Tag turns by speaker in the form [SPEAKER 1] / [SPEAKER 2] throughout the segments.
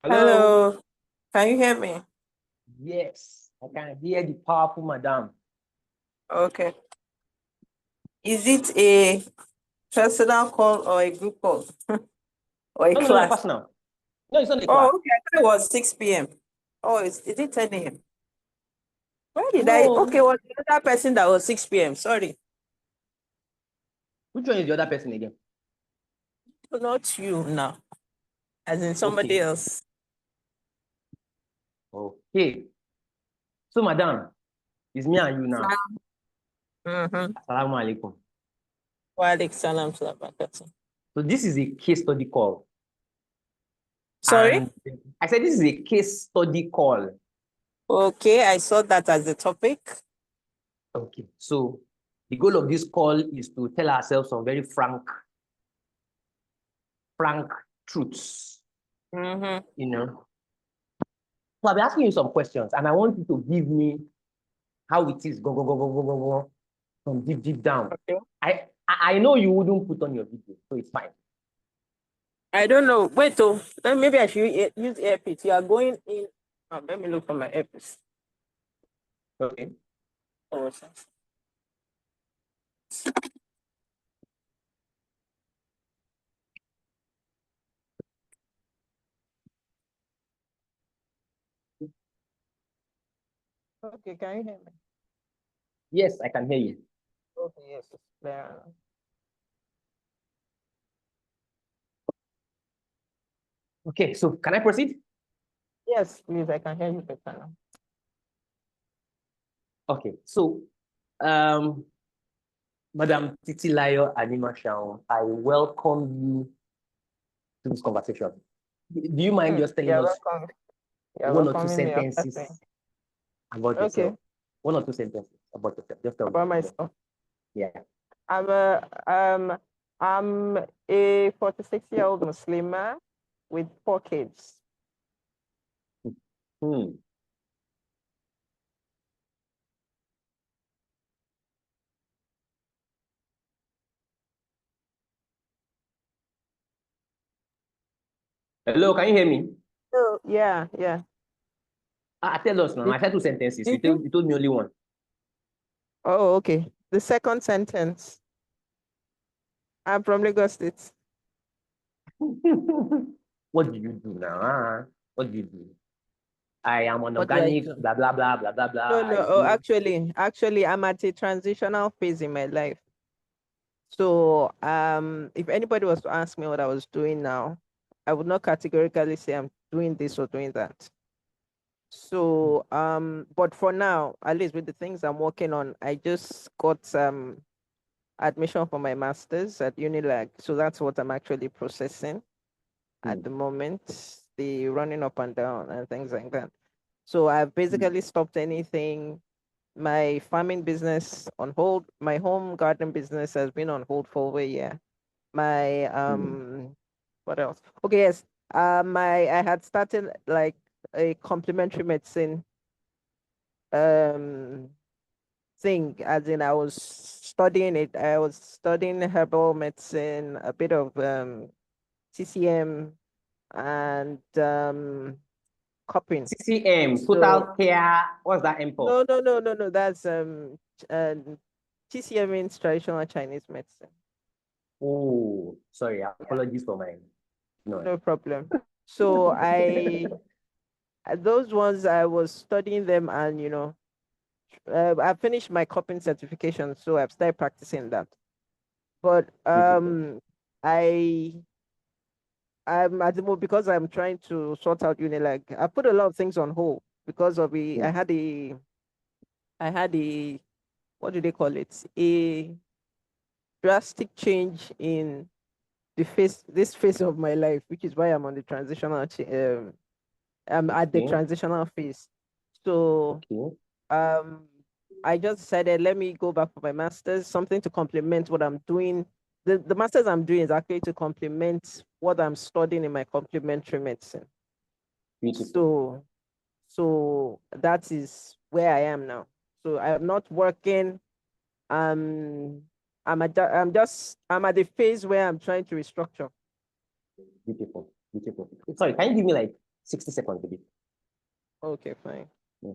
[SPEAKER 1] Hello.
[SPEAKER 2] Hello, can you hear me?
[SPEAKER 1] Yes, I can hear the powerful madam.
[SPEAKER 2] Okay. Is it a personal call or a group call or a
[SPEAKER 1] No, no, no,
[SPEAKER 2] class?
[SPEAKER 1] personal. No, it's not a
[SPEAKER 2] Oh,
[SPEAKER 1] class.
[SPEAKER 2] okay. I thought it was 6 p.m. Oh, is it 10 a.m.? Where did I? Okay,
[SPEAKER 1] No.
[SPEAKER 2] was the other person that was 6 p.m. Sorry.
[SPEAKER 1] Which one is the other person again?
[SPEAKER 2] Not you now, as in somebody
[SPEAKER 1] Okay.
[SPEAKER 2] else.
[SPEAKER 1] Okay. So, madam, it's me and you now.
[SPEAKER 2] Mm-hmm.
[SPEAKER 1] Assalamu alaikum.
[SPEAKER 2] Wa alaikum salam to the
[SPEAKER 1] So, this is a case study call.
[SPEAKER 2] Sorry?
[SPEAKER 1] And I said this is a case study call.
[SPEAKER 2] Okay, I saw that as the topic.
[SPEAKER 1] Okay. So, the goal of this call is to tell ourselves some very frank truths,
[SPEAKER 2] Mm-hmm.
[SPEAKER 1] you know. So, I'll be asking you some questions, and I want you to give me how it is, go, from deep down.
[SPEAKER 2] Okay.
[SPEAKER 1] I know you wouldn't put on your video, so it's fine.
[SPEAKER 2] I don't know. Wait, oh, then maybe I should use earpiece. You are going in. Let me look for my earpiece.
[SPEAKER 1] Okay.
[SPEAKER 2] Oh, okay, can you hear me?
[SPEAKER 1] Yes, I can hear you.
[SPEAKER 2] Okay, yes, it's clear.
[SPEAKER 1] Okay, so can I proceed?
[SPEAKER 2] Yes, please, I can hear you better now.
[SPEAKER 1] Okay, so um, Madam Titilayo Animashaun, I welcome you to this conversation. Do you mind just telling
[SPEAKER 2] You're
[SPEAKER 1] us
[SPEAKER 2] welcome. You're
[SPEAKER 1] one or two
[SPEAKER 2] welcoming me after saying.
[SPEAKER 1] sentences about
[SPEAKER 2] Okay,
[SPEAKER 1] yourself? One or two sentences about yourself. Just tell me.
[SPEAKER 2] about myself.
[SPEAKER 1] Yeah.
[SPEAKER 2] I'm a I'm a 46-year-old Muslimah with 4 kids.
[SPEAKER 1] Hmm. Hello, can you hear me?
[SPEAKER 2] Oh, yeah, yeah.
[SPEAKER 1] Tell us now.
[SPEAKER 2] Did,
[SPEAKER 1] I said two sentences.
[SPEAKER 2] did you?
[SPEAKER 1] You told me only one.
[SPEAKER 2] Oh, okay. The second sentence. I'm from Lagos State.
[SPEAKER 1] What do you do now? What do you do? I am an
[SPEAKER 2] What do I
[SPEAKER 1] organic,
[SPEAKER 2] do?
[SPEAKER 1] blah, blah, blah, blah, blah, blah.
[SPEAKER 2] No,
[SPEAKER 1] I
[SPEAKER 2] no. Oh,
[SPEAKER 1] do.
[SPEAKER 2] actually, I'm at a transitional phase in my life. So, if anybody was to ask me what I was doing now, I would not categorically say I'm doing this or doing that. So, but for now, at least with the things I'm working on, I just got admission for my master's at Unilag. So that's what I'm actually processing at
[SPEAKER 1] Hmm.
[SPEAKER 2] the moment, the running up and down and things like that. So I've basically stopped anything. My farming business on hold. My home garden business has been on hold for over a year. My
[SPEAKER 1] Hmm.
[SPEAKER 2] what else? Okay, yes. I had started like a complementary medicine um thing, as in I was studying it. I was studying herbal medicine, a bit of CCM and cupping.
[SPEAKER 1] CCM,
[SPEAKER 2] So
[SPEAKER 1] total care. What's that M for?
[SPEAKER 2] no. That's uh, TCM means traditional Chinese medicine.
[SPEAKER 1] Oh, sorry.
[SPEAKER 2] Yeah,
[SPEAKER 1] Apologies for my noise.
[SPEAKER 2] no problem. So those ones I was studying them, and I finished my cupping certification, so I've started practicing that. But
[SPEAKER 1] Beautiful.
[SPEAKER 2] I'm at the moment, because I'm trying to sort out uni. Like I put a lot of things on hold because of
[SPEAKER 1] Hmm.
[SPEAKER 2] I had a what do they call it? A drastic change in this phase of my life, which is why I'm on the I'm at the
[SPEAKER 1] Okay.
[SPEAKER 2] transitional phase. So
[SPEAKER 1] Okay.
[SPEAKER 2] um I just decided, let me go back for my master's, something to complement what I'm doing. The master's I'm doing is actually to complement what I'm studying in my complementary medicine.
[SPEAKER 1] Beautiful.
[SPEAKER 2] So that is where I am now. So I'm not working. Um I'm at the phase where I'm trying to restructure.
[SPEAKER 1] Beautiful. Beautiful. Sorry, can you give me like 60 seconds, baby.
[SPEAKER 2] Okay, fine.
[SPEAKER 1] Yeah.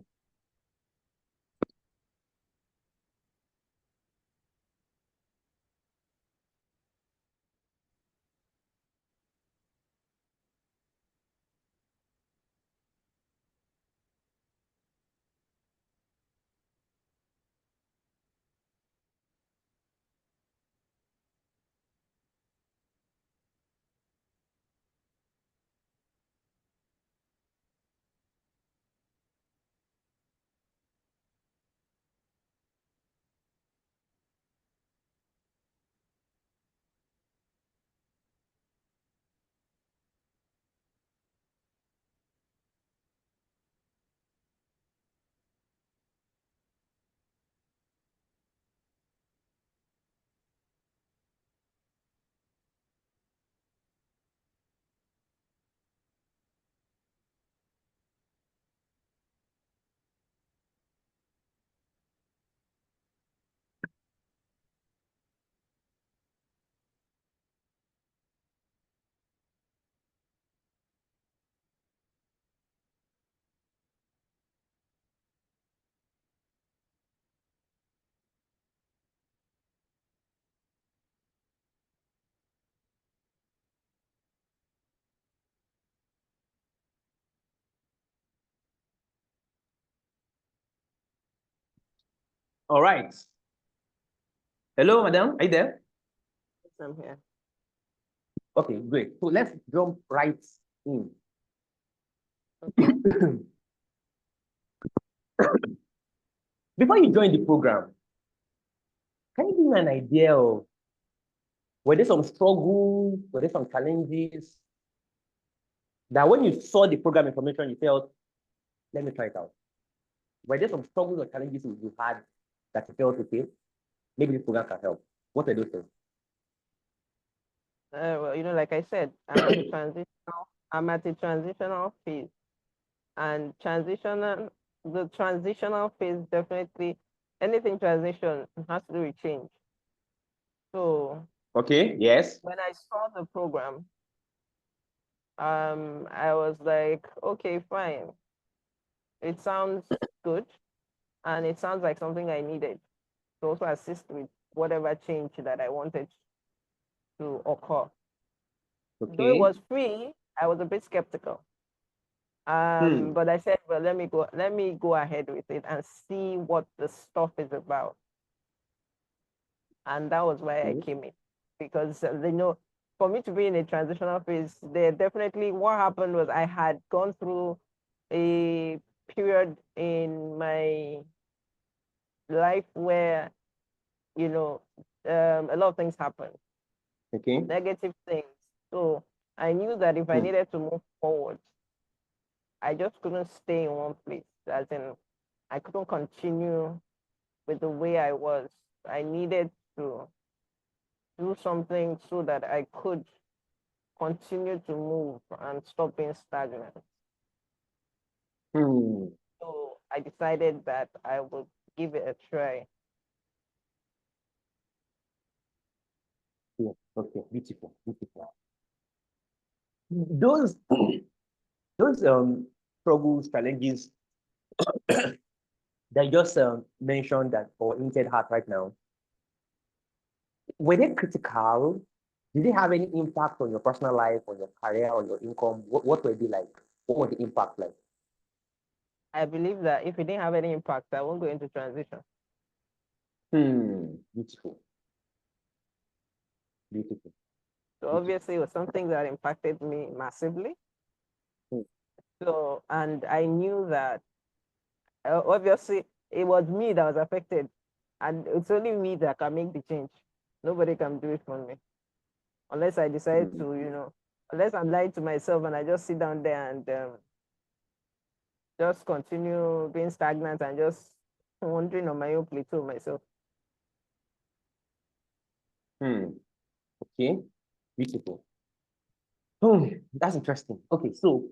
[SPEAKER 1] All right. Hello, madam. Are you there?
[SPEAKER 2] Yes, I'm here.
[SPEAKER 1] Okay, great. So let's jump right in.
[SPEAKER 2] Okay.
[SPEAKER 1] Before you join the program, can you give me an idea of were there some struggles, were there some challenges that when you saw the program information, you felt, let me try it out? Were there some struggles or challenges you had that you felt, okay, maybe this program can help? What are those things?
[SPEAKER 2] Well, like I said, I'm at a transitional phase, and the transitional phase definitely anything transition has to do with change. So
[SPEAKER 1] Okay, yes.
[SPEAKER 2] when I saw the program, I was like, okay, fine. It sounds good, and it sounds like something I needed to also assist with whatever change that I wanted to occur. Though it
[SPEAKER 1] Okay.
[SPEAKER 2] was free, I was a bit skeptical.
[SPEAKER 1] Hmm.
[SPEAKER 2] But I said, well, let me go ahead with it and see what the stuff is about. And that was why I
[SPEAKER 1] Okay.
[SPEAKER 2] came in. Because for me to be in a transitional phase, there definitely what happened was I had gone through a period in my life where, a lot of things happened,
[SPEAKER 1] Okay.
[SPEAKER 2] negative things. So I knew that if I
[SPEAKER 1] Hmm.
[SPEAKER 2] needed to move forward, I just couldn't stay in one place. As in, I couldn't continue with the way I was. I needed to do something so that I could continue to move and stop being stagnant.
[SPEAKER 1] Hmm.
[SPEAKER 2] So I decided that I would give it a try.
[SPEAKER 1] Yeah. Okay. Beautiful. Beautiful. Those those struggles, challenges that you just mentioned that or hinted at right now, were they critical? Did they have any impact on your personal life, on your career, on your income? What were they like? What was the impact like?
[SPEAKER 2] I believe that if it didn't have any impact, I won't go into transition.
[SPEAKER 1] Hmm. Beautiful. Beautiful.
[SPEAKER 2] So
[SPEAKER 1] Beautiful.
[SPEAKER 2] obviously it was something that impacted me massively.
[SPEAKER 1] Hmm.
[SPEAKER 2] So, and I knew that obviously it was me that was affected, and it's only me that can make the change. Nobody can do it for me unless I decide
[SPEAKER 1] Hmm.
[SPEAKER 2] to, unless I'm lying to myself and I just sit down there and just continue being stagnant and just wandering on my own plateau myself.
[SPEAKER 1] Hmm. Okay. Beautiful. Hmm. That's interesting. Okay, so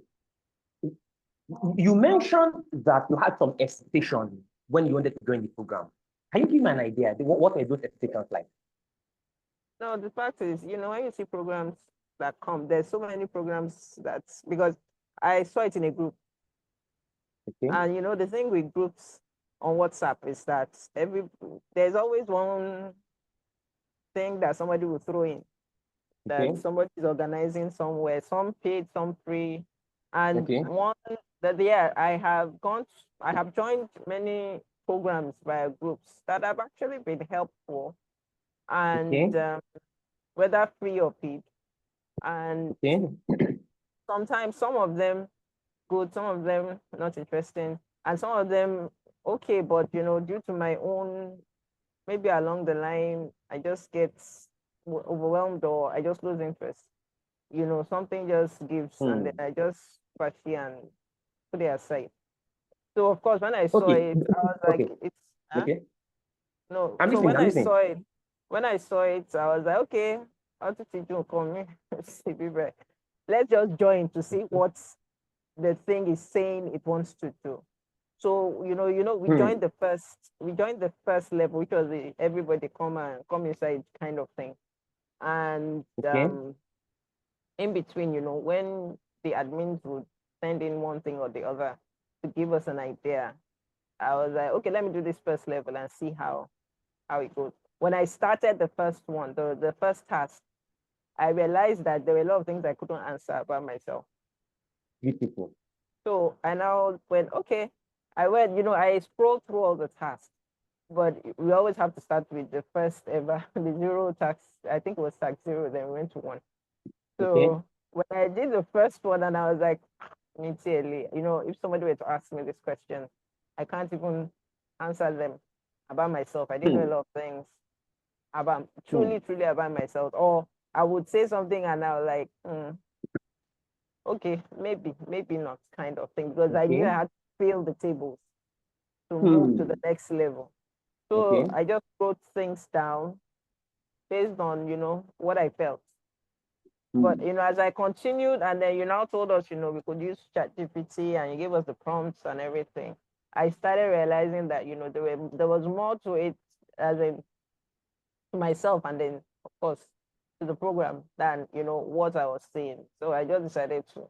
[SPEAKER 1] you mentioned that you had some hesitation when you wanted to join the program. Can you give me an idea? What were those hesitations like?
[SPEAKER 2] No, the fact is, when you see programs that come, there's so many programs that's because I saw it in a group.
[SPEAKER 1] Okay.
[SPEAKER 2] And the thing with groups on WhatsApp is that there's always one thing that somebody will throw in, that
[SPEAKER 1] Okay.
[SPEAKER 2] somebody is organizing somewhere, some paid, some free. And
[SPEAKER 1] Okay.
[SPEAKER 2] one that yeah, I have joined many programs via groups that have actually been helpful, and
[SPEAKER 1] Okay.
[SPEAKER 2] whether free or paid. And
[SPEAKER 1] Okay.
[SPEAKER 2] sometimes some of them good, some of them not interesting, and some of them okay, but due to my own, maybe along the line, I just get overwhelmed or I just lose interest. Something just gives, and then
[SPEAKER 1] Hmm.
[SPEAKER 2] I just patch it and put it aside. So of course, when I saw
[SPEAKER 1] Okay.
[SPEAKER 2] it, I was like,
[SPEAKER 1] Okay.
[SPEAKER 2] it's huh?
[SPEAKER 1] Okay.
[SPEAKER 2] No.
[SPEAKER 1] I'm
[SPEAKER 2] So
[SPEAKER 1] listening. I'm listening.
[SPEAKER 2] when I saw it, I was like, okay, how to teach you come here? Let's just join to see what the thing is saying it wants to do. So
[SPEAKER 1] Hmm.
[SPEAKER 2] we joined the first level, which was the everybody come inside kind of thing. And
[SPEAKER 1] Okay.
[SPEAKER 2] in between, when the admins would send in one thing or the other to give us an idea, I was like, okay, let me do this first level and see how it goes. When I started the first one, the first task, I realized that there were a lot of things I couldn't answer about myself.
[SPEAKER 1] Beautiful.
[SPEAKER 2] So I now went, okay. I went, I scrolled through all the tasks, but we always have to start with the first ever, the zero tax. I think it was tax zero, then we went to one.
[SPEAKER 1] Okay.
[SPEAKER 2] So when I did the first one, and I was like, immediately, if somebody were to ask me this question, I can't even answer them about myself. I didn't know a
[SPEAKER 1] Hmm.
[SPEAKER 2] lot of things about
[SPEAKER 1] Hmm.
[SPEAKER 2] truly, truly about myself. Or I would say something and I was like, okay, maybe not kind of thing, because I knew
[SPEAKER 1] Okay.
[SPEAKER 2] I had to fill the tables to move to the
[SPEAKER 1] Hmm.
[SPEAKER 2] next level. So
[SPEAKER 1] Okay.
[SPEAKER 2] I just wrote things down based on, what I felt. But,
[SPEAKER 1] Hmm.
[SPEAKER 2] as I continued, and then you now told us, we could use ChatGPT and you gave us the prompts and everything. I started realizing that, there was more to it, as in to myself, and then, of course, to the program than, what I was saying. So I just decided to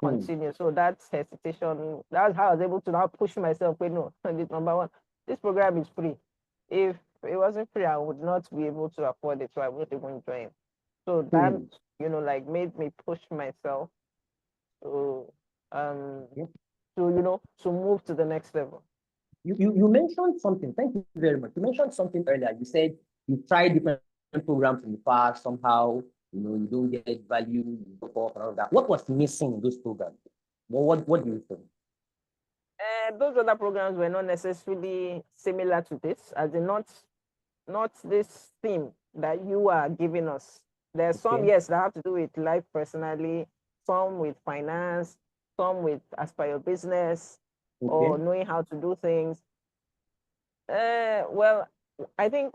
[SPEAKER 1] Hmm.
[SPEAKER 2] continue. So that's hesitation. That's how I was able to now push myself. Wait, no, this number one, this program is free. If it wasn't free, I would not be able to afford it, so I wouldn't even join. So that
[SPEAKER 1] Hmm.
[SPEAKER 2] like made me push myself to um
[SPEAKER 1] Yeah.
[SPEAKER 2] to move to the next level.
[SPEAKER 1] You mentioned something. Thank you very much. You mentioned something earlier. You said you tried different programs in the past. Somehow, you don't get value, you drop off and all that. What was missing in those programs? What do you think?
[SPEAKER 2] Those other programs were not necessarily similar to this, as in not this theme that you are giving us. There's some,
[SPEAKER 1] Okay.
[SPEAKER 2] yes, that have to do with life personally, some with finance, some with as per your business or
[SPEAKER 1] Okay.
[SPEAKER 2] knowing how to do things. Well, I think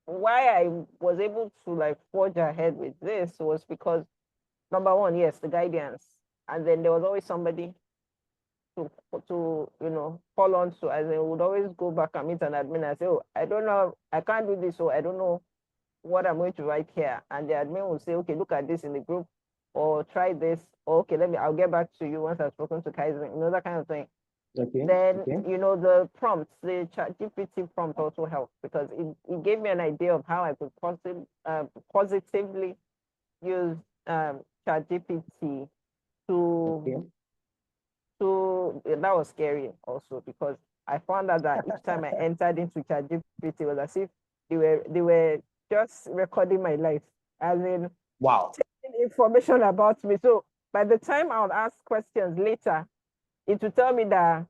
[SPEAKER 2] why I was able to like forge ahead with this was because number one, yes, the guidance, and then there was always somebody to fall on to, as I would always go back and meet an admin and say, oh, I don't know, I can't do this, so I don't know what I'm going to write here. And the admin will say, okay, look at this in the group, or try this, or okay, I'll get back to you once I've spoken to Kaizen, that kind of thing.
[SPEAKER 1] Okay.
[SPEAKER 2] Then,
[SPEAKER 1] Okay.
[SPEAKER 2] the prompts, the chat GPT prompt also helped because it gave me an idea of how I could positively use chat GPT to
[SPEAKER 1] Okay.
[SPEAKER 2] that was scary also because I found out that each time I entered into ChatGPT, it was as if they were just recording my life, as in
[SPEAKER 1] Wow.
[SPEAKER 2] taking information about me. So by the time I would ask questions later, it would tell me that,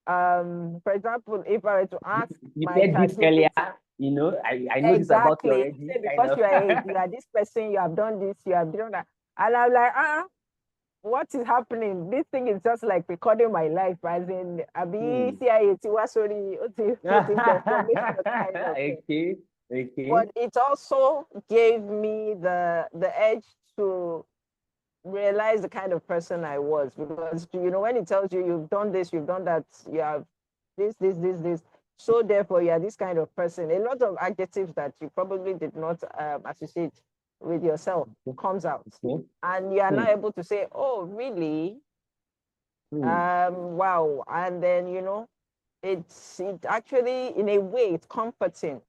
[SPEAKER 2] for example, if I were to ask
[SPEAKER 1] You
[SPEAKER 2] my
[SPEAKER 1] said this earlier.
[SPEAKER 2] ChatGPT,
[SPEAKER 1] I know this about you
[SPEAKER 2] exactly,
[SPEAKER 1] already,
[SPEAKER 2] say
[SPEAKER 1] kind
[SPEAKER 2] because
[SPEAKER 1] of.
[SPEAKER 2] you are this person, you have done this, you have done that, and I'm like, what is happening? This thing is just like recording my life, as in Abi
[SPEAKER 1] Hmm.
[SPEAKER 2] CIA Tiwa sorry, information kind of thing.
[SPEAKER 1] Okay. Okay.
[SPEAKER 2] But it also gave me the edge to realize the kind of person I was, because when it tells you you've done this, you've done that, you have this, so therefore you are this kind of person. A lot of adjectives that you probably did not associate with yourself comes out. And you are not able to say, oh, really? Wow. And then, it actually, in a way, it's comforting,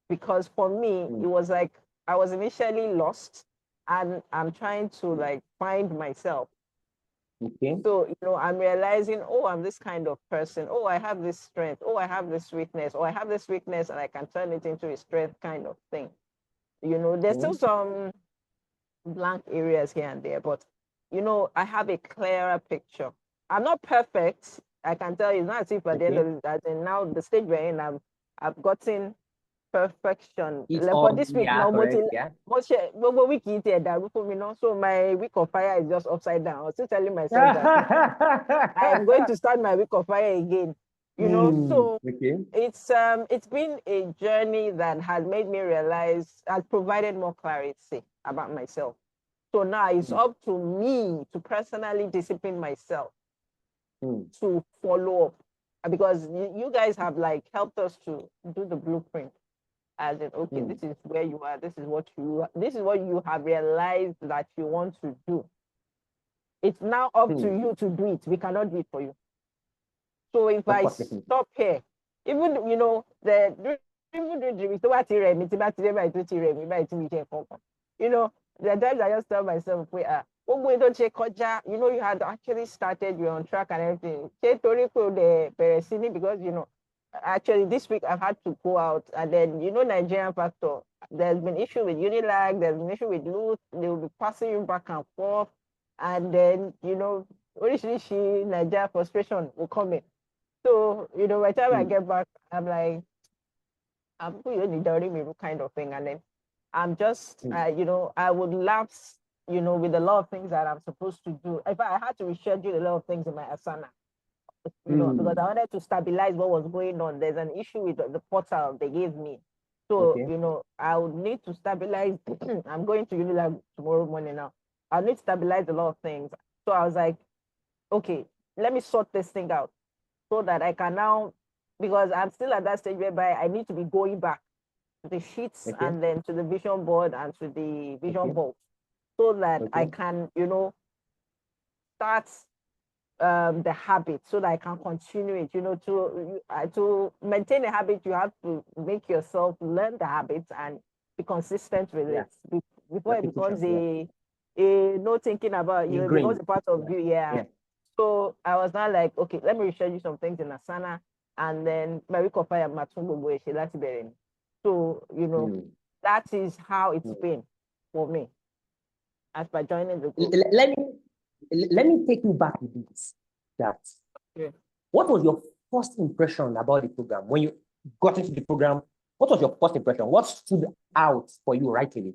[SPEAKER 2] because for me, it was like I was initially lost and I'm trying to like find myself. So, I'm realizing, oh, I'm this kind of person. Oh, I have this strength. Oh, I have this weakness. Oh, I have this weakness and I can turn it into a strength kind of thing. There's still some blank areas here and there, but, I have a clearer picture. I'm not perfect. I can tell you, it's not as if at the end of it, as in now the stage we're in, I've gotten perfection.
[SPEAKER 1] It's
[SPEAKER 2] Like
[SPEAKER 1] all,
[SPEAKER 2] for this week,
[SPEAKER 1] yeah,
[SPEAKER 2] now,
[SPEAKER 1] correct, yeah.
[SPEAKER 2] week so my week of fire is just upside down. I was still telling myself that I'm going to start my week of fire again. So it's been a journey that has made me realize, has provided more clarity about myself. So now it's up to me to personally discipline myself to follow up, because you guys have like helped us to do the blueprint, as in, okay, this is where you are, this is what you have realized that you want to do. It's now up to you to do it. We cannot do it for you. So if I stop here, even the even the there are times I just tell myself, wait, you had actually started, you're on track and everything. Because actually this week I've had to go out, and then Nigerian factor. There's been issue with Unilag, there's been issue with Loot, they will be passing you back and forth, and then originally Nigeria frustration will come in. So, by the time I get back, I'm like, I'm kind of thing. And then I'm just, I would lapse, with a lot of things that I'm supposed to do. If I had to reschedule a lot of things in my Asana, because I wanted to stabilize what was going on. There's an issue with the portal they gave me. So, I would need to stabilize. I'm going to Unilag tomorrow morning now. I'll need to stabilize a lot of things. So I was like, okay, let me sort this thing out, so that I can now, because I'm still at that stage whereby I need to be going back to the sheets and then to the vision board and to the vision board, so that I can, start the habit, so that I can continue it. To maintain a habit, you have to make yourself learn the habits and be consistent with it before it becomes a no thinking about it becomes a part of you. So I was not like, okay, let me reschedule some things in Asana, and then my week of fire Matumbo Boy, that's better. So, that is how it's been for me as by joining the group.
[SPEAKER 1] Let me take you back a bit. What was your first impression about the program? When you got into the program, what was your first impression? What stood out for you right away?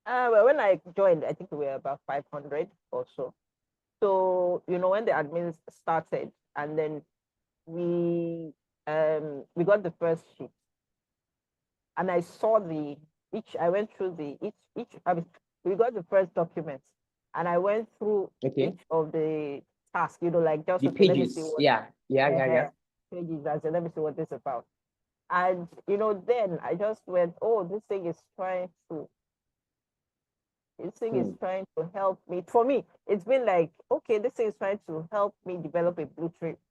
[SPEAKER 2] Well, when I joined, I think we were about 500 or so. So, when the admins started, and then we got the first sheet, and I saw I went through we got the first document, and I went through each of the tasks, like just
[SPEAKER 1] the pages. Let me see what,
[SPEAKER 2] pages. I said, let me see what this is about. And then I just went, oh, this thing is trying to help me. For me, it's been like, okay, this thing is trying to help me develop a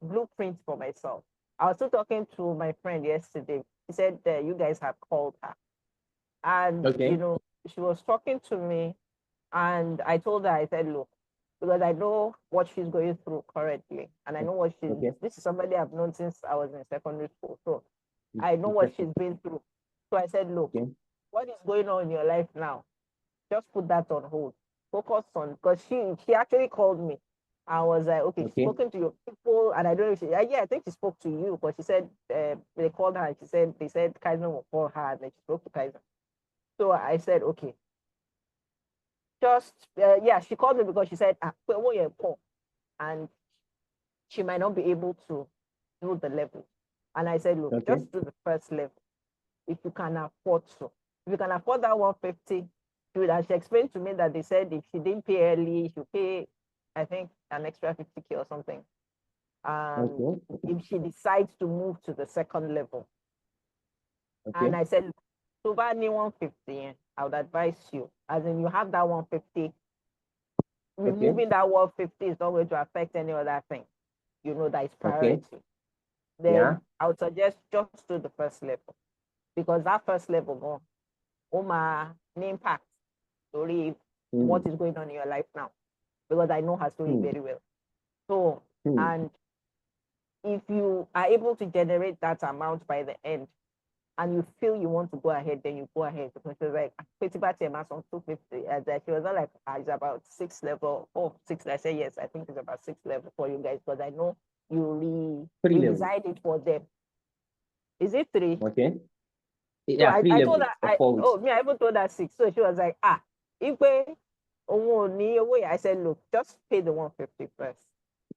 [SPEAKER 2] blueprint for myself. I was still talking to my friend yesterday. He said that you guys have called her. And, she was talking to me, and I told her, I said, look, because I know what she's going through currently. And I know what this is somebody I've known since I was in secondary school. So I know what she's been through. So I said, look, what is going on in your life now? Just put that on hold. Focus on, because she actually called me. I was like, okay, she's spoken to your people, and I don't know if I think she spoke to you, but she said they called her, and they said Kaizen will call her, and then she spoke to Kaizen. So I said, okay. She called me because she said, and she might not be able to do the level. And I said, look, just do the first level if you can afford to. If you can afford that 150, do it. And she explained to me that they said if she didn't pay early, she'll pay, I think, an extra 50K or something. If she decides to move to the second level. And I said, so about 150. I would advise you, as in you have that 150, removing that 150 is not going to affect any other thing. You know that is priority. Then I would suggest just do the first level, because that first level my impact story what is going on in your life now, because I know her story very well. So and if you are able to generate that amount by the end and you feel you want to go ahead, then you go ahead. Because she was like, pretty bad on 250. She was not like, it's about 6 level. Oh, 6. I said, yes, I think it's about 6 level for you guys, because I know you redesigned it for them. Is it 3?
[SPEAKER 1] Okay.
[SPEAKER 2] Yeah, so I told her, I even told her 6. So she was like, if I said, look, just pay the 150 first.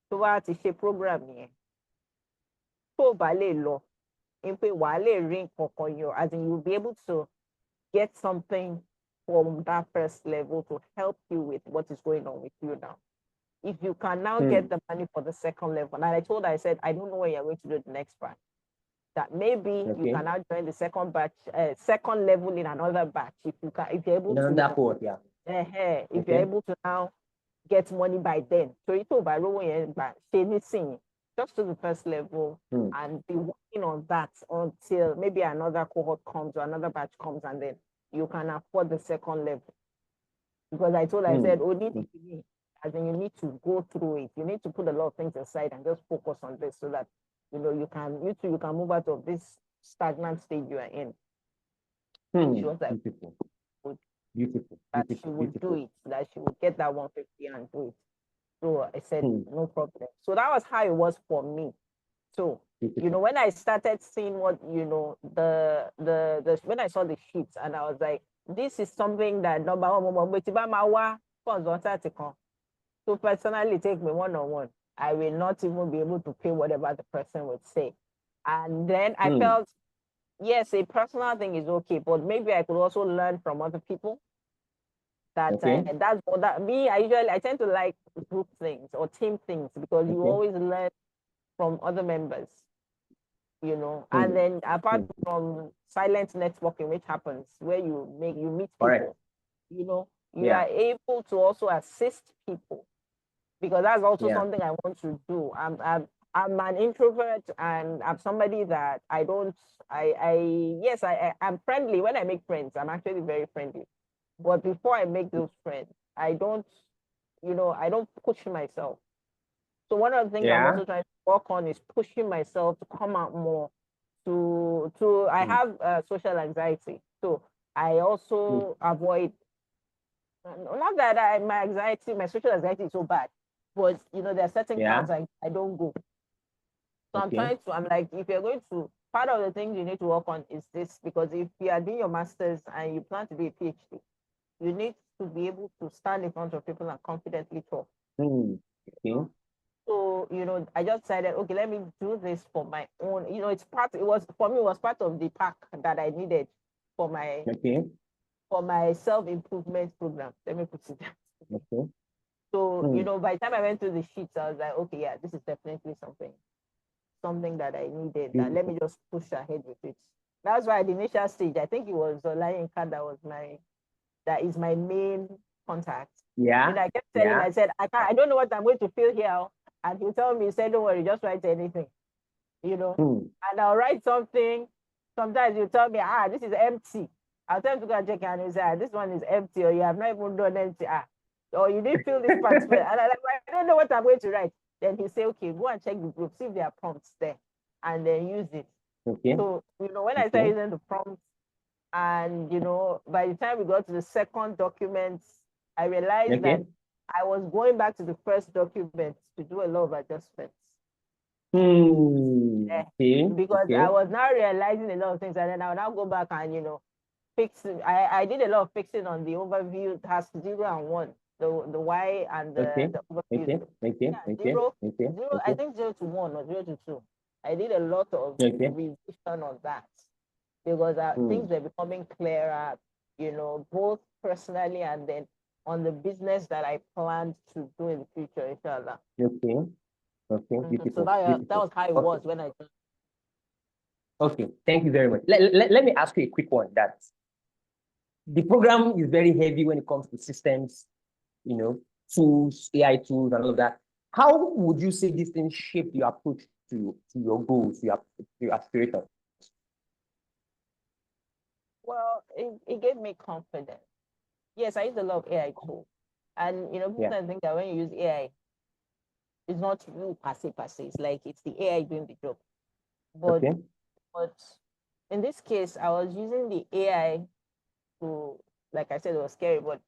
[SPEAKER 2] So what is a program here? So law. In ring for as in you'll be able to get something from that first level to help you with what is going on with you now. If you can now get the money for the second level, and I told her, I said, I don't know when you're going to do the next batch. That maybe you can now join the second batch, second level in another batch. If you're able to, if you're able to now get money by then. So it's over just to the first level and be working on that until maybe another cohort comes or another batch comes, and then you can afford the second level. Because I told her, I said, as in you need to go through it. You need to put a lot of things aside and just focus on this, so that you can move out of this stagnant stage you are in. She was like,
[SPEAKER 1] beautiful.
[SPEAKER 2] That she would do it, that she would get that 150 and do it. So I said, no problem. So that was how it was for me. So, when I started seeing what, when I saw the sheets, and I was like, this is something that so personally take me one-on-one. I will not even be able to pay whatever the person would say. And then I felt, yes, a personal thing is okay, but maybe I could also learn from other people. That's what I tend to like group things or team things, because you always learn from other members, and then apart from silent networking, which happens where you meet people, you are able to also assist people, because that's also something I want to do. I'm an introvert, and I'm somebody that I'm friendly. When I make friends, I'm actually very friendly. But before I make those friends, I don't push myself. So one of the things I'm also trying to work on is pushing myself to come out more. I have social anxiety, so I also avoid. Not that my social anxiety is so bad, but there are certain parts I don't go. So I'm like, if you're going to, part of the things you need to work on is this, because if you are doing your master's and you plan to be a PhD, you need to be able to stand in front of people and confidently talk. So, I just decided, okay, let me do this for my own. It was part of the pack that I needed for my self-improvement program. Let me put it that. So, by the time I went through the sheets, I was like, okay, yeah, this is definitely something that I needed. That let me just push ahead with it. That's why at the initial stage, I think it was Olayinka that is my main contact. And I kept telling him, I said, I don't know what I'm going to feel here. And he told me, he said, don't worry, just write anything. And I'll write something. Sometimes you tell me, this is empty. I'll tell him to go and check, and he said, this one is empty, or you have not even done empty. Or you didn't fill this part. And I'm like, I don't know what I'm going to write. Then he say, okay, go and check the group, see if there are prompts there, and then use it. So, when I started using the prompts, and, by the time we got to the second document, I realized that I was going back to the first document to do a lot of adjustments. Because I was now realizing a lot of things, and then I will now go back and, fix it. I did a lot of fixing on the overview task 0 and 1, the why and the overview. Zero, I think 0 to 1 or 0 to 2. I did a lot of revision on that, because things were becoming clearer, both personally and then on the business that I planned to do in the future, inshallah.
[SPEAKER 1] Beautiful.
[SPEAKER 2] So that was how it was when I.
[SPEAKER 1] Okay, thank you very much. Let me ask you a quick one. the program is very heavy when it comes to systems, tools, AI tools, and all of that. How would you say these things shape your approach to your goals, to your aspirations?
[SPEAKER 2] Well, it gave me confidence. Yes, I use a lot of AI tools. And people
[SPEAKER 1] Yeah.
[SPEAKER 2] tend to think that when you use AI, it's not you per se. It's like it's the AI doing the job. But
[SPEAKER 1] Okay.
[SPEAKER 2] but in this case, I was using the AI to, like I said, it was scary, but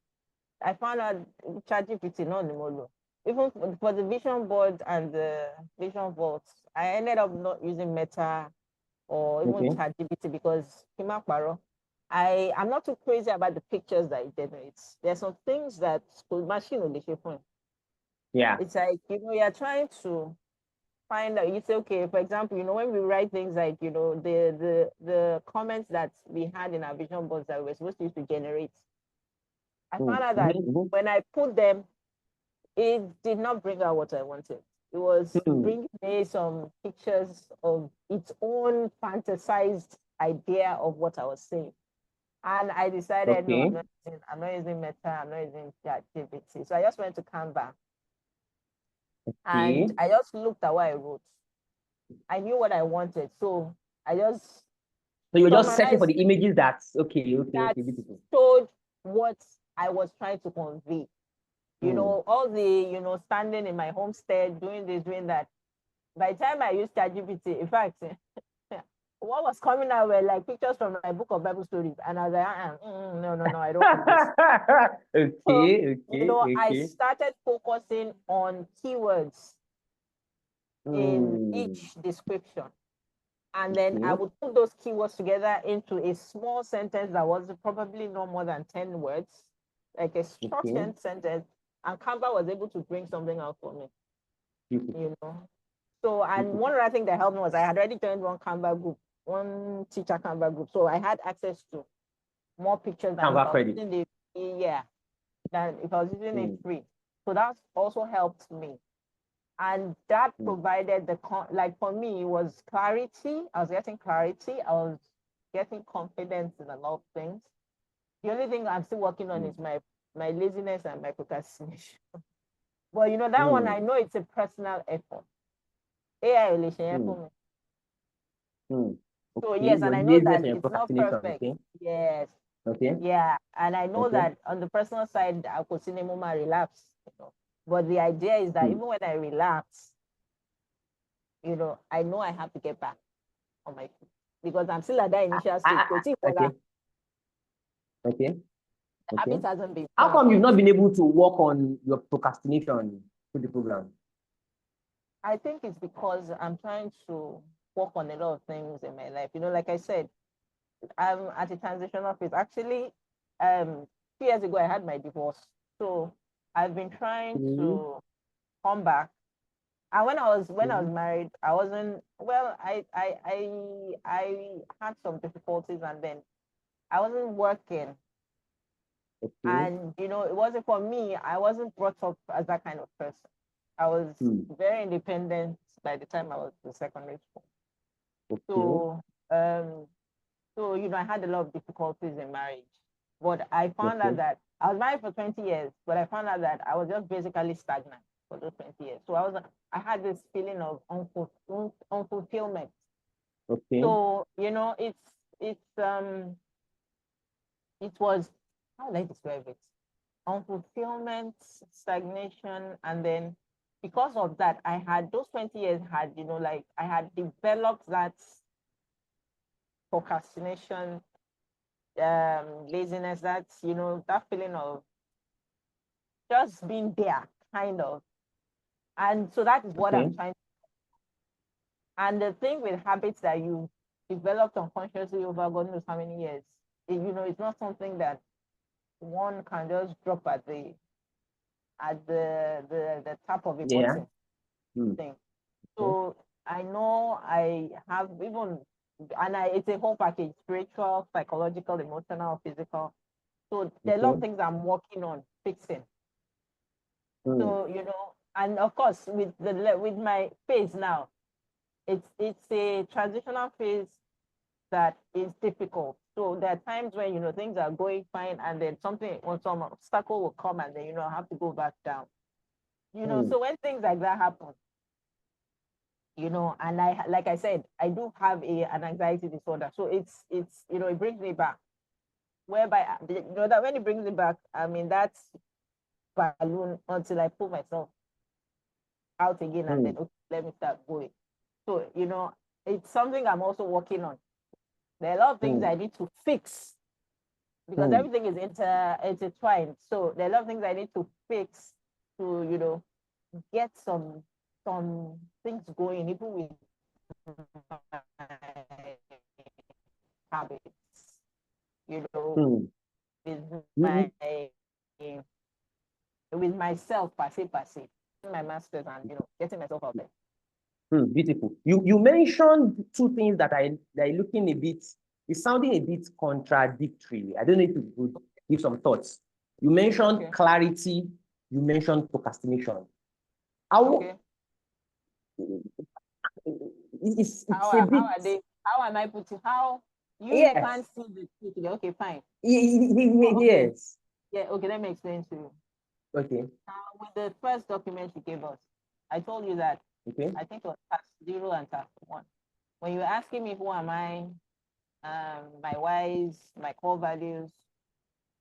[SPEAKER 2] I found out ChatGPT not the model. Even for the vision board and the vision vaults, I ended up not using Meta or even
[SPEAKER 1] Okay.
[SPEAKER 2] ChatGPT because I'm not too crazy about the pictures that it generates. There's some things that machine will shape on.
[SPEAKER 1] Yeah.
[SPEAKER 2] It's like you're trying to find out. You say, okay, for example, when we write things like the comments that we had in our vision boards that we were supposed to use to generate. I found out that when I put them, it did not bring out what I wanted. It was bringing me some pictures of its own fantasized idea of what I was saying. And I decided, no,
[SPEAKER 1] Okay.
[SPEAKER 2] I'm not using Meta, I'm not using ChatGPT. So I just went to Canva and
[SPEAKER 1] Okay.
[SPEAKER 2] I just looked at what I wrote. I knew what I wanted. So I just
[SPEAKER 1] So you were just searching for
[SPEAKER 2] summarized
[SPEAKER 1] the images that's okay,
[SPEAKER 2] that
[SPEAKER 1] beautiful.
[SPEAKER 2] showed what I was trying to convey. All the, standing in my homestead, doing this, doing that. By the time I used ChatGPT, in fact, what was coming out were like pictures from my book of Bible stories. And I was like, no, I don't want this. So, I
[SPEAKER 1] Okay.
[SPEAKER 2] started focusing on keywords in each description. And then I would put those keywords together into a small sentence that was probably no more than 10 words, like a short sentence. And Canva was able to bring something out for me, So, and one other thing that helped me was I had already joined one Canva group, one teacher Canva group. So I had access to more pictures than if
[SPEAKER 1] Canva
[SPEAKER 2] I was
[SPEAKER 1] credit.
[SPEAKER 2] using than if I was using it free. So that also helped me. And that provided like for me, it was clarity. I was getting clarity. I was getting confidence in a lot of things. The only thing I'm still working on is my laziness and my procrastination. But that one, I know it's a personal effort. AI relation for me. So
[SPEAKER 1] Okay.
[SPEAKER 2] yes,
[SPEAKER 1] Your
[SPEAKER 2] and I know
[SPEAKER 1] laziness
[SPEAKER 2] that
[SPEAKER 1] and your
[SPEAKER 2] it's not
[SPEAKER 1] procrastination.
[SPEAKER 2] perfect.
[SPEAKER 1] Okay.
[SPEAKER 2] Yes.
[SPEAKER 1] Okay.
[SPEAKER 2] Yeah. And I know
[SPEAKER 1] Okay.
[SPEAKER 2] that on the personal side, I could see Nemoma relapse. But the idea is that even when I relapse, I know I have to get back on my feet because I'm still at that initial stage.
[SPEAKER 1] Okay. Okay.
[SPEAKER 2] The
[SPEAKER 1] Okay.
[SPEAKER 2] habit hasn't been
[SPEAKER 1] How
[SPEAKER 2] formed
[SPEAKER 1] come you've
[SPEAKER 2] yet.
[SPEAKER 1] not been able to work on your procrastination through the program?
[SPEAKER 2] I think it's because I'm trying to work on a lot of things in my life. Like I said, I'm at a transitional phase. Actually, 2 years ago, I had my divorce. So I've been trying to come back. And when I was married, I wasn't well. I had some difficulties, and then I wasn't working. And it wasn't for me. I wasn't brought up as that kind of person. I was very independent by the time I was in secondary school. So I had a lot of difficulties in marriage. But I found out that I was married for 20 years, but I found out that I was just basically stagnant for those 20 years. So I had this feeling of unfulfillment. So, it was, how would I describe it? Unfulfillment, stagnation, and then because of that, I had those 20 years had, like I had developed that procrastination, laziness, that's that feeling of just being there, kind of. And so that is what I'm trying to. And the thing with habits that you developed unconsciously over God knows how many years, it's not something that one can just drop at the tap of a button thing. So I know I have even, and it's a whole package: spiritual, psychological, emotional, physical. So there are a lot of things I'm working on fixing. So and of course with my phase now, it's a transitional phase that is difficult. So there are times when, things are going fine and then something or some obstacle will come and then, I have to go back down. So when things like that happen, and like I said, I do have an anxiety disorder. So it's, it brings me back. Whereby, that when it brings me back, I mean, that's balloon until I pull myself out again and then, okay, let me start going. So, it's something I'm also working on. There are a lot of things I need to fix because everything is intertwined. So there are a lot of things I need to fix to, get some things going, even with my habits, with my with myself per se, my masters and getting myself out there.
[SPEAKER 1] Beautiful. You mentioned two things that are looking a bit, it's sounding a bit contradictory. I don't know if you could give some thoughts. You mentioned clarity, you mentioned procrastination. It's a bit.
[SPEAKER 2] How am I putting? How you can't see the truth? Okay, fine.
[SPEAKER 1] Yes.
[SPEAKER 2] Yeah. Okay. Let me explain to you.
[SPEAKER 1] Okay.
[SPEAKER 2] With the first document you gave us, I told you that.
[SPEAKER 1] Okay.
[SPEAKER 2] I think it was task 0 and task 1. When you were asking me who am I, my whys, my core values,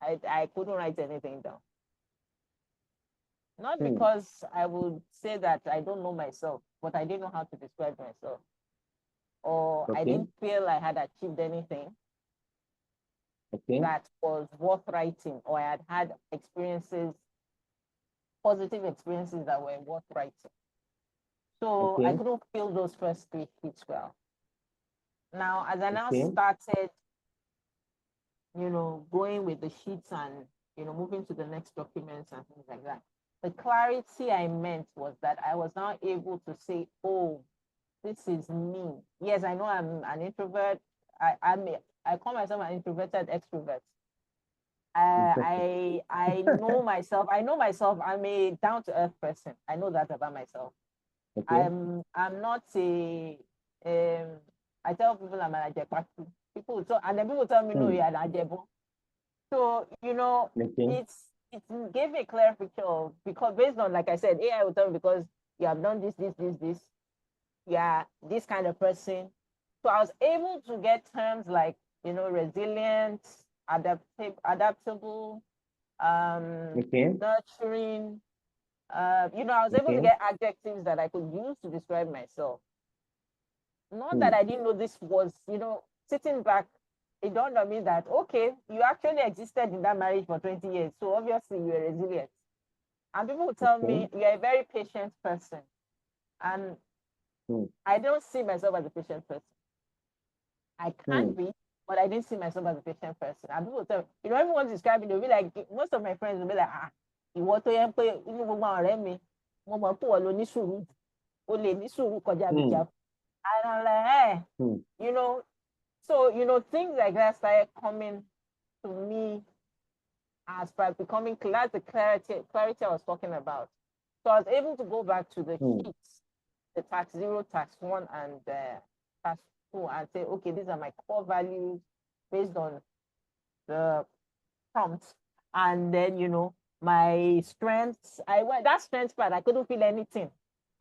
[SPEAKER 2] I couldn't write anything down. Not because I would say that I don't know myself, but I didn't know how to describe myself. Or I didn't feel I had achieved anything that was worth writing, or I had experiences, positive experiences that were worth writing. So I couldn't feel those first 3 hits well. Now, as I now started, going with the sheets and, moving to the next documents and things like that, the clarity I meant was that I was now able to say, oh, this is me. Yes, I know I'm an introvert. I call myself an introverted extrovert. I know myself. I know myself. I'm a down to earth person. I know that about myself. I'm not a. I tell people I'm an ajepatu. People and then people tell me no, you're an ajebo. So it gave me a clear picture of, because based on, like I said, AI will tell me because you have done this. Yeah, this kind of person. So I was able to get terms like, resilient, adaptable, nurturing. I was able to get adjectives that I could use to describe myself. Not that I didn't know this was, sitting back, it dawned on me that, okay, you actually existed in that marriage for 20 years. So obviously you're resilient. And people will tell me you're a very patient person. And I don't see myself as a patient person. I can be, but I didn't see myself as a patient person. And people tell me, everyone describing, they'll be like, most of my friends will be like, ìwọ tó yẹ pé inú gbogbo àwọn ọ̀rẹ́ mi, mo mọ̀ pé wọ́n lo ní sùúrù, o lè ní sùúrù kọjá bí kíá. And I'm like, so, things like that started coming to me as by becoming clear. That's the clarity I was talking about. So I was able to go back to the sheets, the task 0, task 1, and task 2, and say, okay, these are my core values based on the prompts. And then, my strengths. That strengths part, I couldn't feel anything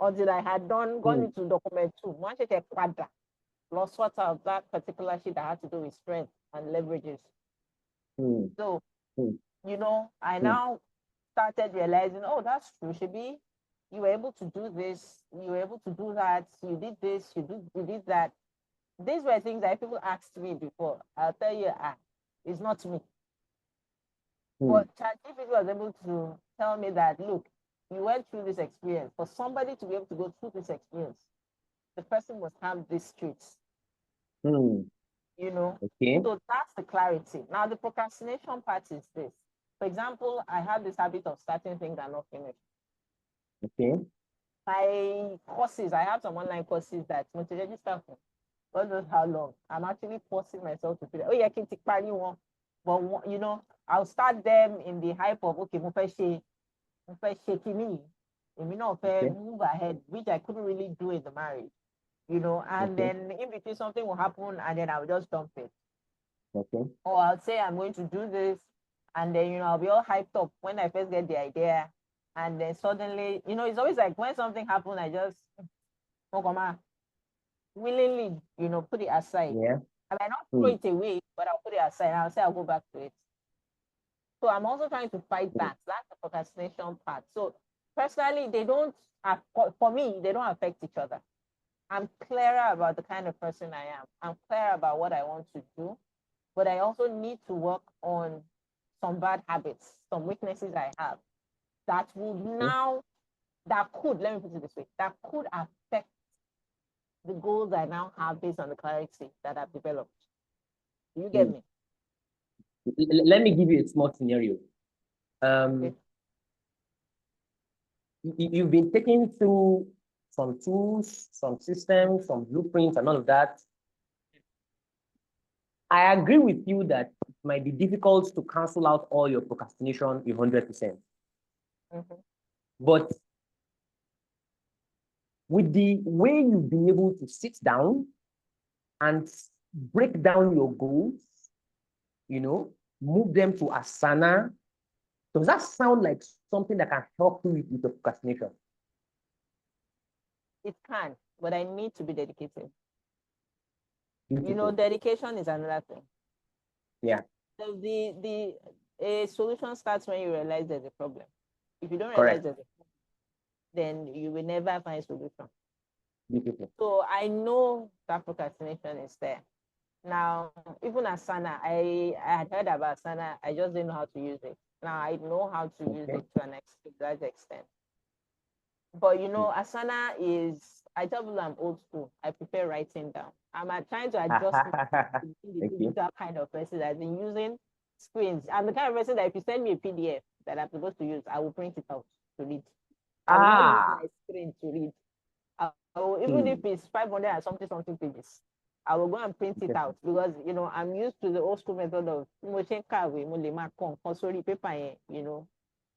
[SPEAKER 2] until I had gone into document 2. Once I check quadra, lost sort of that particular sheet that had to do with strength and leverages. So, I now started realizing, oh, that's true, Shibi. You were able to do this, you were able to do that, you did this, you did that. These were things that people asked me before. I'll tell you, it's not me. But ChatGPT was able to tell me that, look, you went through this experience. For somebody to be able to go through this experience, the person must have these traits. So that's the clarity. Now, the procrastination part is this. For example, I have this habit of starting things and not finishing. My courses, I have some online courses that motivated stuff. God knows how long. I'm actually forcing myself to feel, oh, yeah, I can take part in one. But, I'll start them in the hype of, okay, mo fẹ́ ṣe kini. Èmi náà fẹ́ move ahead, which I couldn't really do in the marriage. and
[SPEAKER 1] Okay.
[SPEAKER 2] then in between something will happen and then I'll just dump it.
[SPEAKER 1] Okay.
[SPEAKER 2] Or I'll say I'm going to do this, and then I'll be all hyped up when I first get the idea, and then suddenly it's always like when something happens, I just oh, come on, willingly put it aside.
[SPEAKER 1] Yeah.
[SPEAKER 2] I might not throw it away, but I'll put it aside and I'll say I'll go back to it. So I'm also trying to fight that. That's the procrastination part. So personally, they don't for me, they don't affect each other. I'm clearer about the kind of person I am. I'm clear about what I want to do, but I also need to work on some bad habits, some weaknesses I have that would now, that could, let me put it this way, that could affect the goals I now have based on the clarity that I've developed. Do you get me?
[SPEAKER 1] Let me give you a small scenario.
[SPEAKER 2] Okay.
[SPEAKER 1] You've been taking through some tools, some systems, some blueprints, and all of that. I agree with you that it might be difficult to cancel out all your procrastination 100%. But with the way you've been able to sit down and break down your goals, move them to Asana, does that sound like something that can help you with the procrastination?
[SPEAKER 2] It can, but I need to be dedicated.
[SPEAKER 1] Beautiful.
[SPEAKER 2] Dedication is another thing.
[SPEAKER 1] Yeah.
[SPEAKER 2] So a solution starts when you realize there's a problem. If you don't
[SPEAKER 1] Correct.
[SPEAKER 2] realize there's a problem, then you will never find a solution.
[SPEAKER 1] Beautiful.
[SPEAKER 2] So I know that procrastination is there. Now, even Asana, I had heard about Asana, I just didn't know how to use it. Now I know how to use it to an large extent. But Asana is, I tell people I'm old school. I prefer writing down. I'm trying to adjust to the digital kind of person that's been using screens. I'm the kind of person that if you send me a PDF that I'm supposed to use, I will print it out to read. I will not use my screen to read. I will, even if it's 500 and something pages, I will go and print it out because I'm used to the old school method of paper,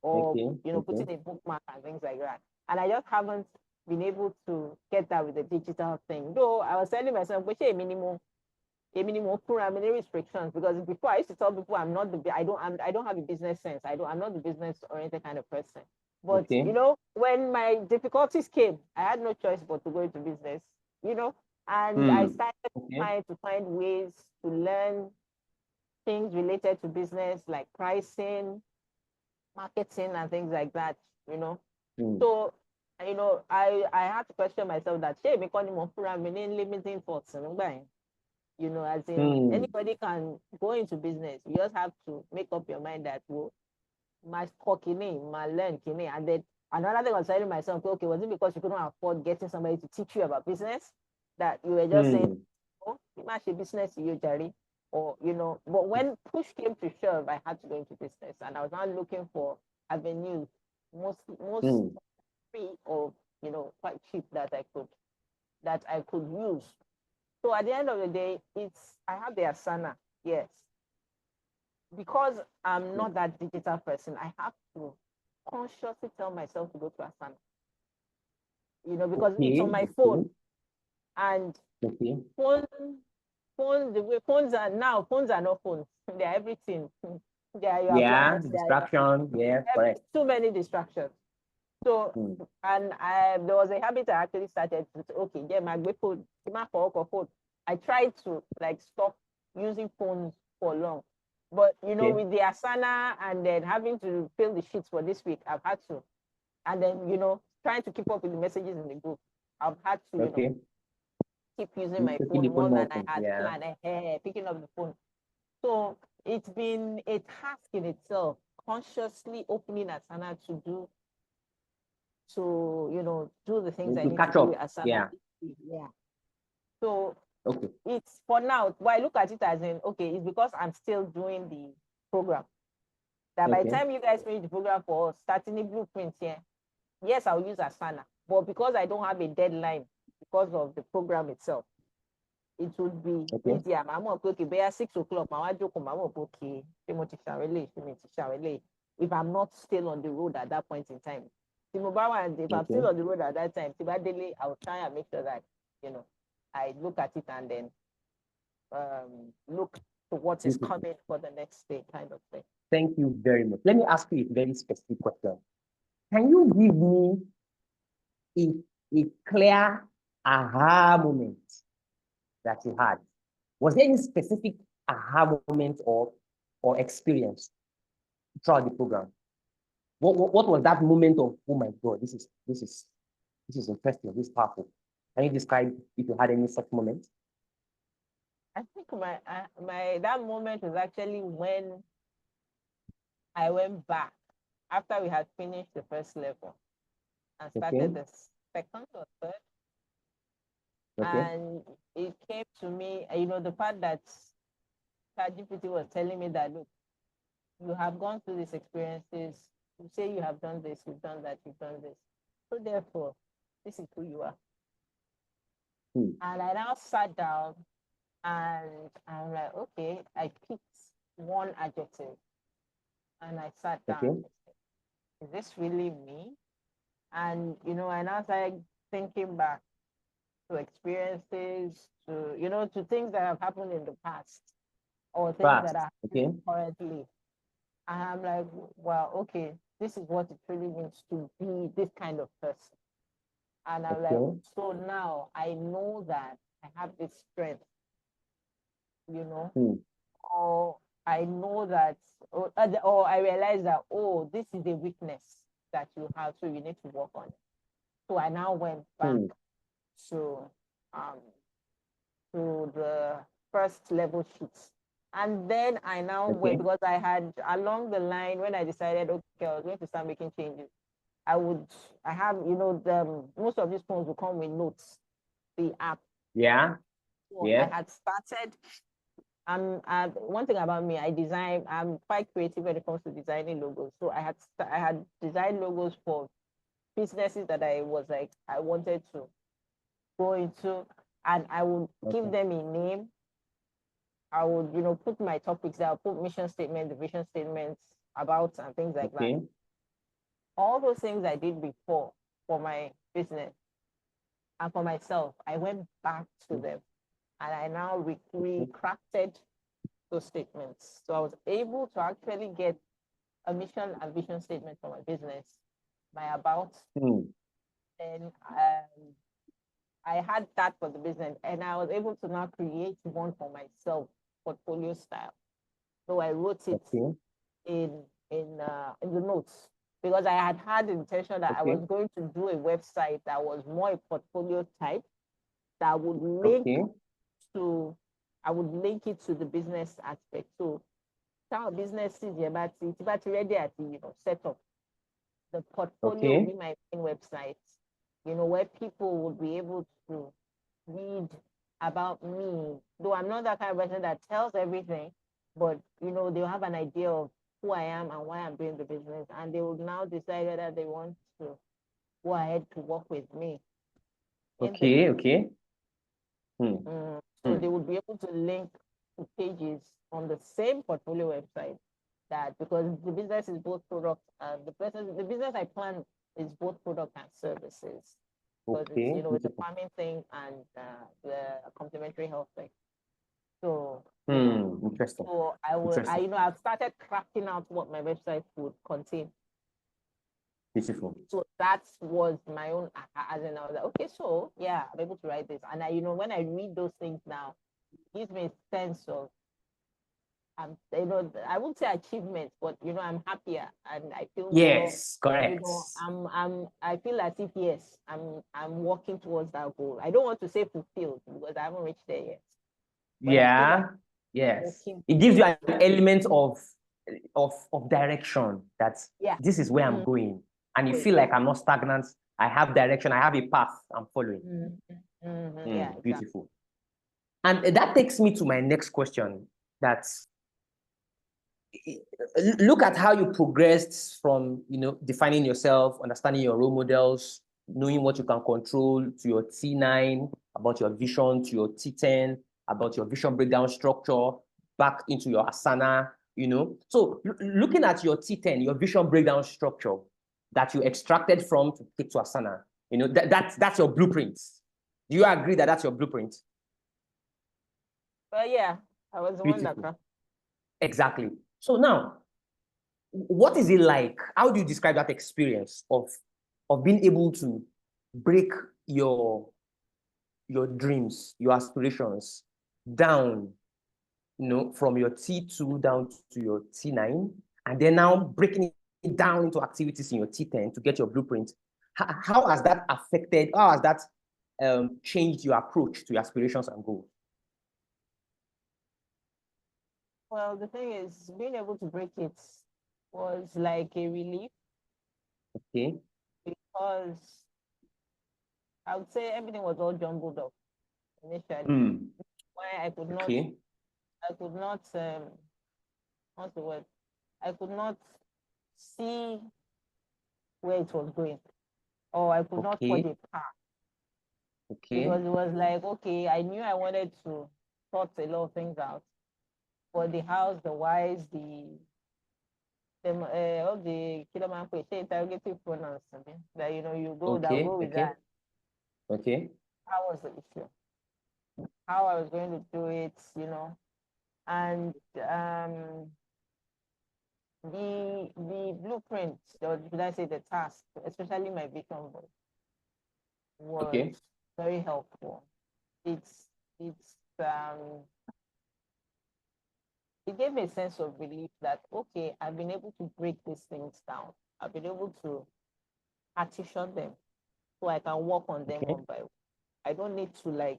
[SPEAKER 2] or put it in bookmark and things like that. And I just haven't been able to get that with the digital thing. Though I was telling myself, which a minimum restrictions, because before I used to tell people I don't have a business sense. I'm not the business oriented kind of person. But when my difficulties came, I had no choice but to go into business, and I started trying to find ways to learn things related to business like pricing, marketing, and things like that, So, I had to question myself that, hey, limiting thoughts, as in anybody can go into business. You just have to make up your mind that, well, my learn kine. And then another thing I was telling myself, okay, was it because you couldn't afford getting somebody to teach you about business that you were just saying, oh, you might a business you, Jerry? Or, but when push came to shove, I had to go into business. And I was now looking for avenues, most free or, quite cheap that I could use. So at the end of the day, I have the Asana, yes. Because I'm not that digital person, I have to consciously tell myself to go to Asana. Because it's on my phone. And the way phones are now, phones are not phones. They are everything. They are your appliances.
[SPEAKER 1] Distraction. Yeah, correct.
[SPEAKER 2] Too many distractions. So, and there was a habit I actually started to say, okay, yeah, my phone, phone. I tried to stop using phones for long. But with the Asana and then having to fill the sheets for this week, I've had to. And then, trying to keep up with the messages in the group, I've had to, keep using my phone more than I had planned, picking up the phone. So it's been a task in itself, consciously opening Asana to do the things I need to do with Asana. Yeah. So it's for now, but I look at it as in, okay, it's because I'm still doing the program. That by the time you guys finish the program for starting the blueprint here, yes, I'll use Asana. But because I don't have a deadline because of the program itself, it would be easier. I'm okay, by 6 o'clock, okay, if I'm not still on the road at that point in time. If I'm still on the road at that time, I'll try and make sure that, I look at it and then look to what is coming for the next day, kind of thing.
[SPEAKER 1] Thank you very much. Let me ask you a very specific question. Can you give me a clear aha moment that you had? Was there any specific aha moment or experience throughout the program? What was that moment of, oh my God, this is interesting, this is powerful? Can you describe if you had any such moment?
[SPEAKER 2] I think that moment was actually when I went back after we had finished the first level and started the second or third. And it came to me, the fact that ChatGPT was telling me that, look, you have gone through these experiences. You say you have done this, you've done that, you've done this. So therefore, this is who you are. And I now sat down and I'm like, okay, I picked one adjective and I sat down. Is this really me? And, I now started thinking back to experiences, to things that have happened in the past or things that are happening currently. And I'm like, well, okay, this is what it really means to be this kind of person. And I'm like, so now I know that I have this strength, or I know that, or I realize that, oh, this is a weakness that you have, so you need to work on it. So I now went back to the first level sheets. And then I now went, because I had along the line when I decided, okay, I was going to start making changes. I have, most of these phones will come with notes, the app.
[SPEAKER 1] Yeah.
[SPEAKER 2] So I had started. One thing about me, I'm quite creative when it comes to designing logos. So I had designed logos for businesses that I wanted to go into, and I would give them a name. I would, put my topics there, put mission statements, vision statements about and things like that. All those things I did before for my business and for myself, I went back to them and I now recrafted those statements. So I was able to actually get a mission and vision statement for my business, my about. And I had that for the business, and I was able to now create one for myself, portfolio style. So I wrote it in the notes, because I had the intention that I was going to do a website that was more a portfolio type that would link I would link it to the business aspect. So our business is about ready at set up. The portfolio will be my main website, where people would be able to read about me. Though I'm not that kind of person that tells everything, but they'll have an idea of who I am and why I'm doing the business, and they will now decide whether they want to go ahead to work with me. So they would be able to link to pages on the same portfolio website, that because the business is both product and the business I plan is both product and services. Because it's a farming thing and the complementary health thing. So
[SPEAKER 1] interesting.
[SPEAKER 2] So I've started crafting out what my website would contain.
[SPEAKER 1] Beautiful.
[SPEAKER 2] So that was my own, as in I was like, okay, so yeah, I'm able to write this. And when I read those things now, it gives me a sense of, I won't say achievement, but I'm happier and I feel
[SPEAKER 1] correct.
[SPEAKER 2] I feel as if I'm working towards that goal. I don't want to say fulfilled because I haven't reached there yet.
[SPEAKER 1] But it gives you an element of direction. That's this is where I'm going, and you feel like I'm not stagnant. I have direction. I have a path I'm following. Beautiful. And that takes me to my next question. That's look at how you progressed from defining yourself, understanding your role models, knowing what you can control, to your T9, about your vision, to your T10, about your vision breakdown structure, back into your Asana, So looking at your T10, your vision breakdown structure that you extracted from to take to Asana, that's your blueprint. Do you agree that that's your blueprint?
[SPEAKER 2] But yeah, I was the one that
[SPEAKER 1] Beautiful. Exactly. So now, what is it like? How do you describe that experience of being able to break your dreams, your aspirations down, from your T2 down to your T9, and then now breaking it down into activities in your T10 to get your blueprint? How has that affected, how has that changed your approach to your aspirations and goals?
[SPEAKER 2] Well, the thing is, being able to break it was like a relief.
[SPEAKER 1] Okay.
[SPEAKER 2] Because I would say everything was all jumbled up initially. Why I could not,
[SPEAKER 1] okay.
[SPEAKER 2] What's the word? I could not see where it was going, or I could not forge a path.
[SPEAKER 1] Okay.
[SPEAKER 2] Because it was like, okay, I knew I wanted to sort a lot of things out, but the house, the whys, all the kiloman interrogative pronouns, that you go with that.
[SPEAKER 1] Okay.
[SPEAKER 2] How was the issue? How I was going to do it, and the blueprint, or should I say the task, especially my vision board, was very helpful. It gave me a sense of relief that, okay, I've been able to break these things down. I've been able to partition them so I can work on them one by one. I don't need to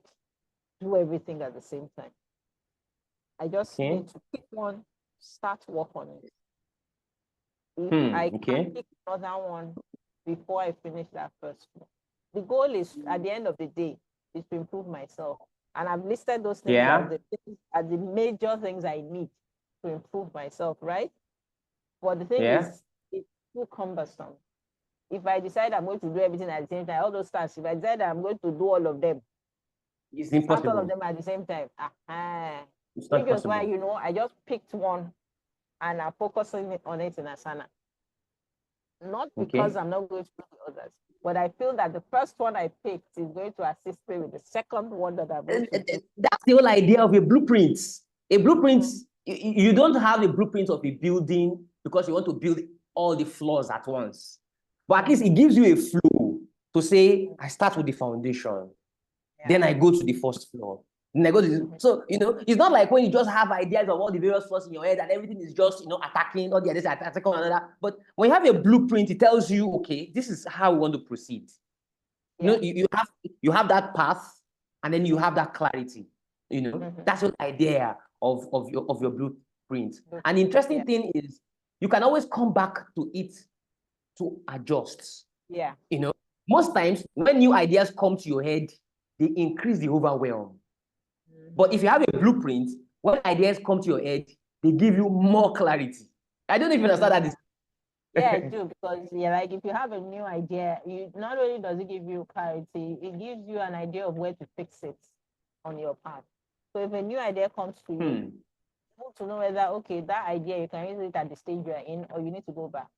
[SPEAKER 2] do everything at the same time. I just need to pick one, start work on it. If I can pick another one before I finish that first one. The goal is, at the end of the day, is to improve myself. And I've listed those things as the major things I need to improve myself, right? But the thing is, it's too cumbersome. If I decide I'm going to do everything at the same time, all those tasks, if I decide I'm going to do all of them,
[SPEAKER 1] it's impossible.
[SPEAKER 2] Start all of them at the same time.
[SPEAKER 1] It's not
[SPEAKER 2] Which is why, I just picked one and I'm focusing on it in Asana. Not because I'm not going to do the others, but I feel that the first one I picked is going to assist me with the second one that I'm going to do.
[SPEAKER 1] That's the whole idea of a blueprint. A blueprint, you don't have a blueprint of a building because you want to build all the floors at once. But at least it gives you a flow to say, I start with the foundation, then I go to the first floor. Then I go to the, so, it's not like when you just have ideas of all the various floors in your head and everything is just, attacking all the others, attacking one another. But when you have a blueprint, it tells you, okay, this is how we want to proceed. You have that path, and then you have that clarity. That's the idea of your blueprint. An interesting thing is you can always come back to it to adjust.
[SPEAKER 2] Yeah.
[SPEAKER 1] Most times when new ideas come to your head, they increase the overwhelm. But if you have a blueprint, when ideas come to your head, they give you more clarity. I don't know if you understand that.
[SPEAKER 2] Yeah, I do, because like if you have a new idea, not only does it give you clarity, it gives you an idea of where to fix it on your path. So if a new idea comes to you, you want to know whether, okay, that idea, you can use it at the stage you are in, or you need to go back.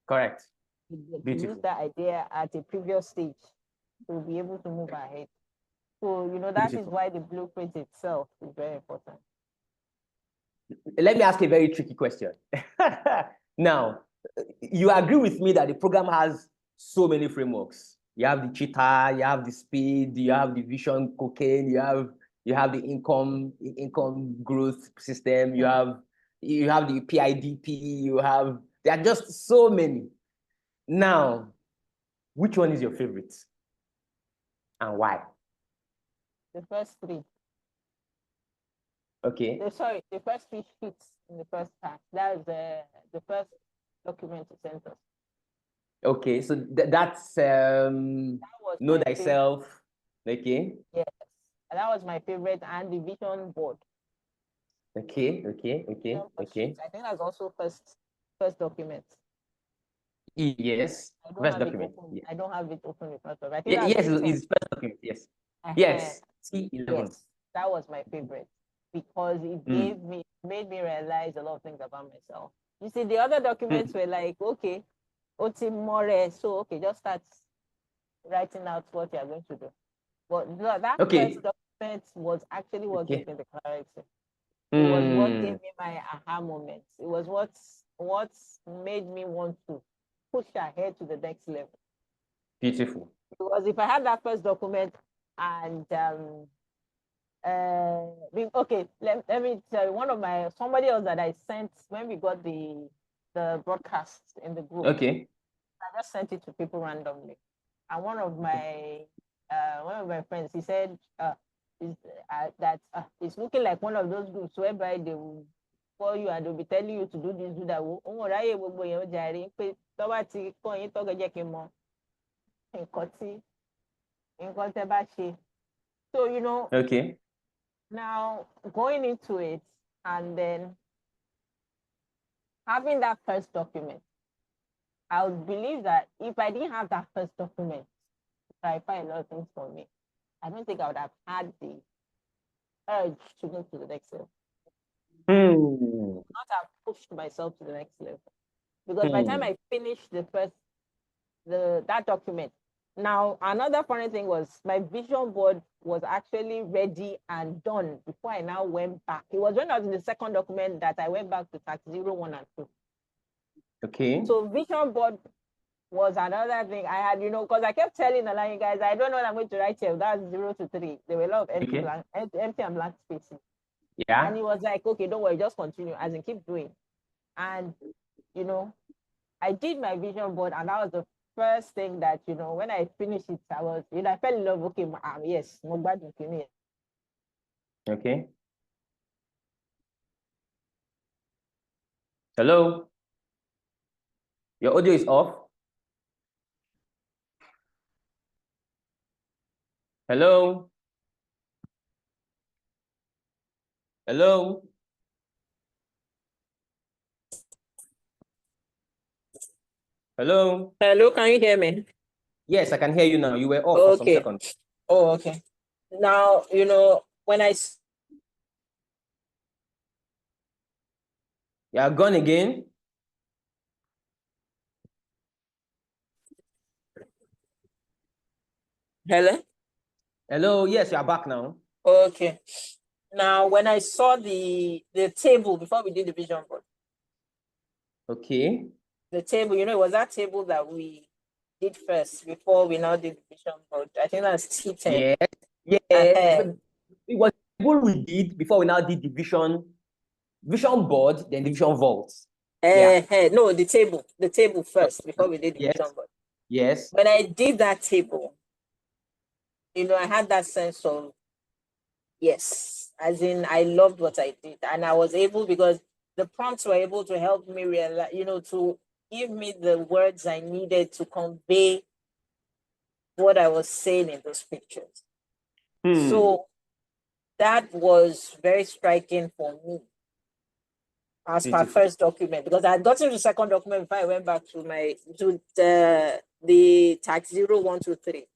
[SPEAKER 1] Correct.
[SPEAKER 2] To use that idea at a previous stage to be able to move ahead. So, that is why the blueprint itself is very important.
[SPEAKER 1] Let me ask a very tricky question. Now, you agree with me that the program has so many frameworks. You have the cheetah, you have the speed, you have the vision cocaine, you have the income growth system, you have the PIDP, there are just so many. Now, which one is your favorite and why?
[SPEAKER 2] The first three.
[SPEAKER 1] Okay.
[SPEAKER 2] The first three sheets in the first part. That is the first document you sent us.
[SPEAKER 1] Okay, so that's know thyself. Okay.
[SPEAKER 2] Yes, and that was my favorite, and the vision board.
[SPEAKER 1] Okay.
[SPEAKER 2] I think that's also first document.
[SPEAKER 1] Yes, first document.
[SPEAKER 2] I don't have it open in front of me.
[SPEAKER 1] Yes, it's first document. Yes. Yes. T11.
[SPEAKER 2] Yes, that was my favorite because it made me realize a lot of things about myself. You see, the other documents were like, okay, more, so okay, just start writing out what you're going to do. But that first
[SPEAKER 1] Okay.
[SPEAKER 2] document was actually what gave
[SPEAKER 1] Okay.
[SPEAKER 2] me the clarity. It was what gave
[SPEAKER 1] Hmm.
[SPEAKER 2] me my aha moment. It was what made me want to push ahead to the next level.
[SPEAKER 1] Beautiful.
[SPEAKER 2] Because if I had that first document and okay, let me tell you, one of my somebody else that I sent when we got the broadcast in the group,
[SPEAKER 1] Okay.
[SPEAKER 2] I just sent it to people randomly. And one of my friends, he said that it's looking like one of those groups whereby they will call you and they'll be telling you to do this, do that. So,
[SPEAKER 1] Okay.
[SPEAKER 2] now going into it and then having that first document, I would believe that if I didn't have that first document, clarify a lot of things for me, I don't think I would have had the urge to move to the next level.
[SPEAKER 1] Hmm.
[SPEAKER 2] Not have pushed myself to the next level. Because by the time
[SPEAKER 1] Hmm.
[SPEAKER 2] I finished that document, now another funny thing was my vision board was actually ready and done before I now went back. It was when I was in the second document that I went back to tax 0, 1, and 2.
[SPEAKER 1] Okay.
[SPEAKER 2] So vision board was another thing I had, because I kept telling the line guys, I don't know what I'm going to write here. That's 0 to 3. There were a lot of empty
[SPEAKER 1] Okay.
[SPEAKER 2] and blank spaces. And
[SPEAKER 1] Yeah.
[SPEAKER 2] he was like, okay, don't worry, just continue, as in keep doing. And I did my vision board, and that was the first thing that, when I finished it, I fell in love. Okay, yes,
[SPEAKER 1] Okay. Hello. Your audio is off. Hello. Hello. Hello.
[SPEAKER 2] Hello, can you hear me?
[SPEAKER 1] Yes, I can hear you now. You were off for some
[SPEAKER 2] Okay.
[SPEAKER 1] seconds.
[SPEAKER 2] Oh, okay. Now, when I
[SPEAKER 1] You are gone again.
[SPEAKER 2] hello.
[SPEAKER 1] Hello. Yes, you are back now.
[SPEAKER 2] Okay. Now, when I saw the table before we did the vision board,
[SPEAKER 1] Okay.
[SPEAKER 2] the table, it was that table that we did first before we now did the vision board. I think that's T10.
[SPEAKER 1] Yes. Yes. But it was what we did before we now did the vision board, then the vision vault. Yeah.
[SPEAKER 2] No, the table first before we did the
[SPEAKER 1] Yes.
[SPEAKER 2] vision board.
[SPEAKER 1] Yes.
[SPEAKER 2] When I did that table, I had that sense of, yes, as in I loved what I did. And I was able, because the prompts were able to help me realize, to give me the words I needed to convey what I was saying in those pictures. So that was very striking for me as my first document, because I had gotten the second document before I went back to the tax 0, 1, 2, 3.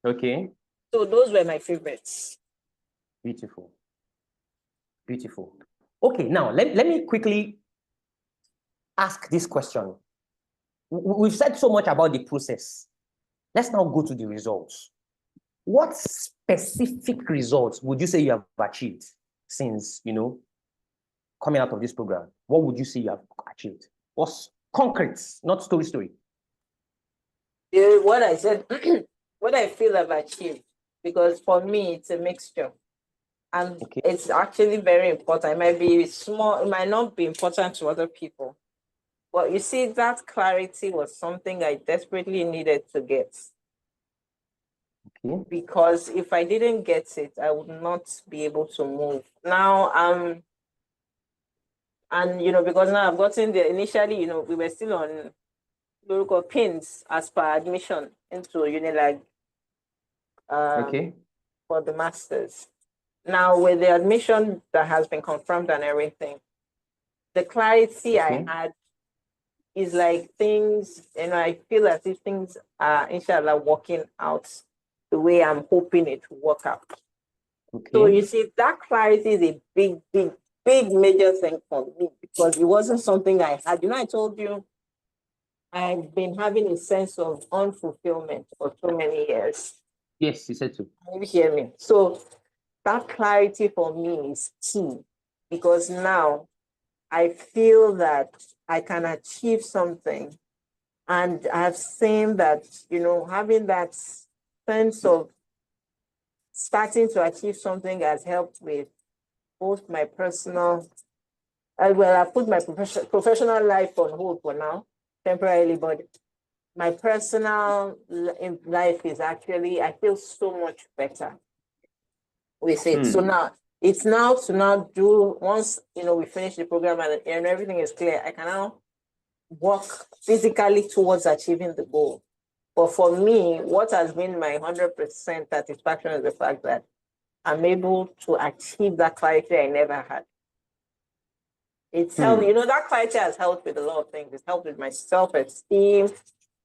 [SPEAKER 1] Okay.
[SPEAKER 2] So those were my favorites.
[SPEAKER 1] Beautiful. Beautiful. Okay, now let me quickly ask this question. We've said so much about the process. Let's now go to the results. What specific results would you say you have achieved since, coming out of this program? What would you say you have achieved? What's concrete, not story?
[SPEAKER 2] What I said, what I feel I've achieved, because for me, it's a mixture. And it's actually very important. It might be small, it might not be important to other people. But you see, that clarity was something I desperately needed to get.
[SPEAKER 1] Okay.
[SPEAKER 2] Because if I didn't get it, I would not be able to move. Now, and because now I've gotten there, initially, we were still on local pins as per admission into Unilag for the masters. Now, with the admission that has been confirmed and everything, the clarity I had is like things, I feel as if things are, inshallah, working out the way I'm hoping it will work out.
[SPEAKER 1] Okay.
[SPEAKER 2] So you see, that clarity is a big major thing for me, because it wasn't something I had. I told you I've been having a sense of unfulfillment for so many years.
[SPEAKER 1] Yes, you said so.
[SPEAKER 2] Can you hear me? So that clarity for me is key, because now I feel that I can achieve something. And I've seen that, having that sense of starting to achieve something has helped with both my personal, well, I've put my professional life on hold for now, temporarily, but my personal life is actually, I feel so much better with it. So now, it's now to now do, once, we finish the program and everything is clear, I can now work physically towards achieving the goal. But for me, what has been my 100% satisfaction is the fact that I'm able to achieve that clarity I never had. It's helped, that clarity has helped with a lot of things. It's helped with my self-esteem.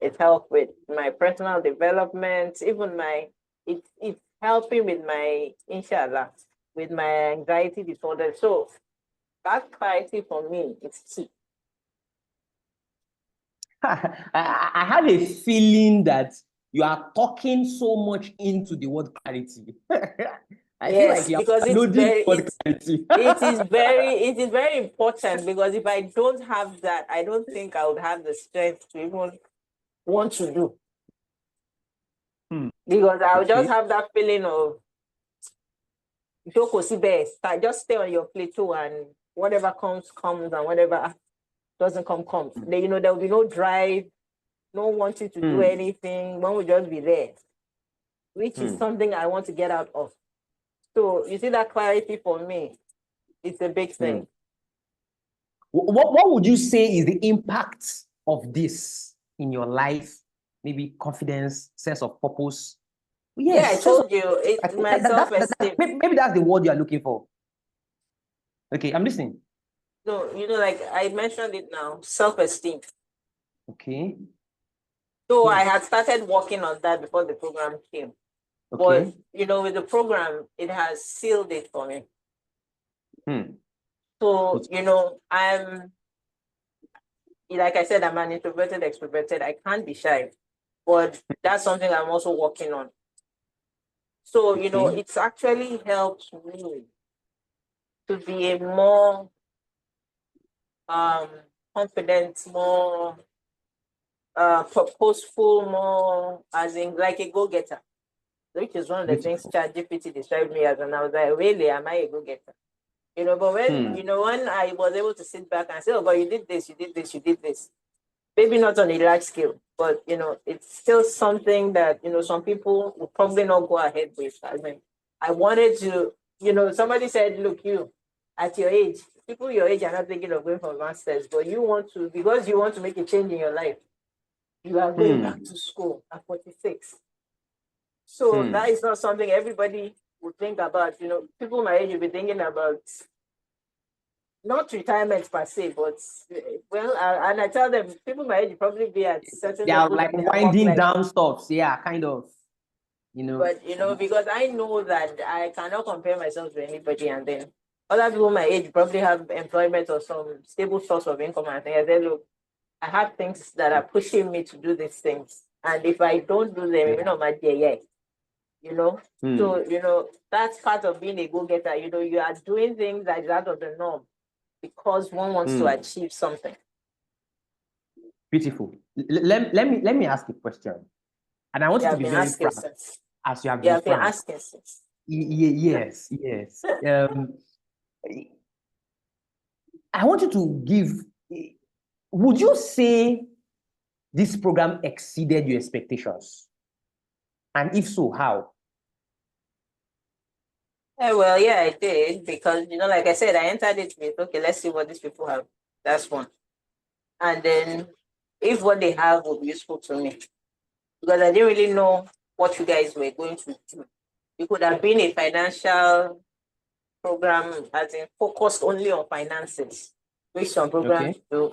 [SPEAKER 2] It's helped with my personal development, even it's helping with my, inshallah, with my anxiety disorder. So that clarity for me is key.
[SPEAKER 1] I have a feeling that you are talking so much into the word clarity. I feel like
[SPEAKER 2] Yes,
[SPEAKER 1] you are
[SPEAKER 2] because
[SPEAKER 1] loading the word clarity.
[SPEAKER 2] it is very important, because if I don't have that, I don't think I would have the strength to even want to do. Because I would just have that feeling of just stay on your plateau, and whatever comes, and whatever doesn't come, comes. There will be no drive, no wanting to do anything. One will just be there, which is something I want to get out of. So you see, that clarity for me, it's a big thing.
[SPEAKER 1] What would you say is the impact of this in your life? Maybe confidence, sense of purpose. Yes,
[SPEAKER 2] yeah, I told you, it's my self-esteem.
[SPEAKER 1] Maybe that's the word you are looking for. Okay, I'm listening.
[SPEAKER 2] No, like I mentioned it now, self-esteem.
[SPEAKER 1] Okay.
[SPEAKER 2] So I had started working on that before the program came.
[SPEAKER 1] Okay.
[SPEAKER 2] But, with the program, it has sealed it for me. So, I'm, like I said, I'm an introverted, extroverted. I can't be shy, but that's something I'm also working on. So, it's actually helped me to be a more confident, more purposeful, more as in like a go-getter, which is one of the things ChatGPT described me as, and I was like, really, am I a go-getter? But when when I was able to sit back and say, oh, but you did this, you did this, you did this, maybe not on a large scale, but it's still something that some people will probably not go ahead with. I mean, I wanted to, somebody said, look, you at your age, people your age are not thinking of going for masters, but you want to, because you want to make a change in your life, you are going back to school at 46. So that is not something everybody would think about. People my age will be thinking about not retirement per se, but and I tell them, people my age probably be at certain
[SPEAKER 1] they are
[SPEAKER 2] levels
[SPEAKER 1] like
[SPEAKER 2] of their
[SPEAKER 1] winding
[SPEAKER 2] work life.
[SPEAKER 1] down stuff. Yeah, kind of.
[SPEAKER 2] But because I know that I cannot compare myself to anybody, and then other people my age probably have employment or some stable source of income, and I say, look, I have things that are pushing me to do these things, and if I don't do them, my dear, yeah. So that's part of being a go-getter. You are doing things that is out of the norm because one wants to achieve something.
[SPEAKER 1] Beautiful. Let me ask a question, and I want you to be very frank, as you have been frank.
[SPEAKER 2] Asking since.
[SPEAKER 1] Yes. I want you to give. Would you say this program exceeded your expectations? And if so, how?
[SPEAKER 2] Well, yeah, I did, because like I said, I entered it with, okay, let's see what these people have. That's one. And then if what they have would be useful to me, because I didn't really know what you guys were going to do. It could have been a financial program, as in focused only on finances, which some programs do,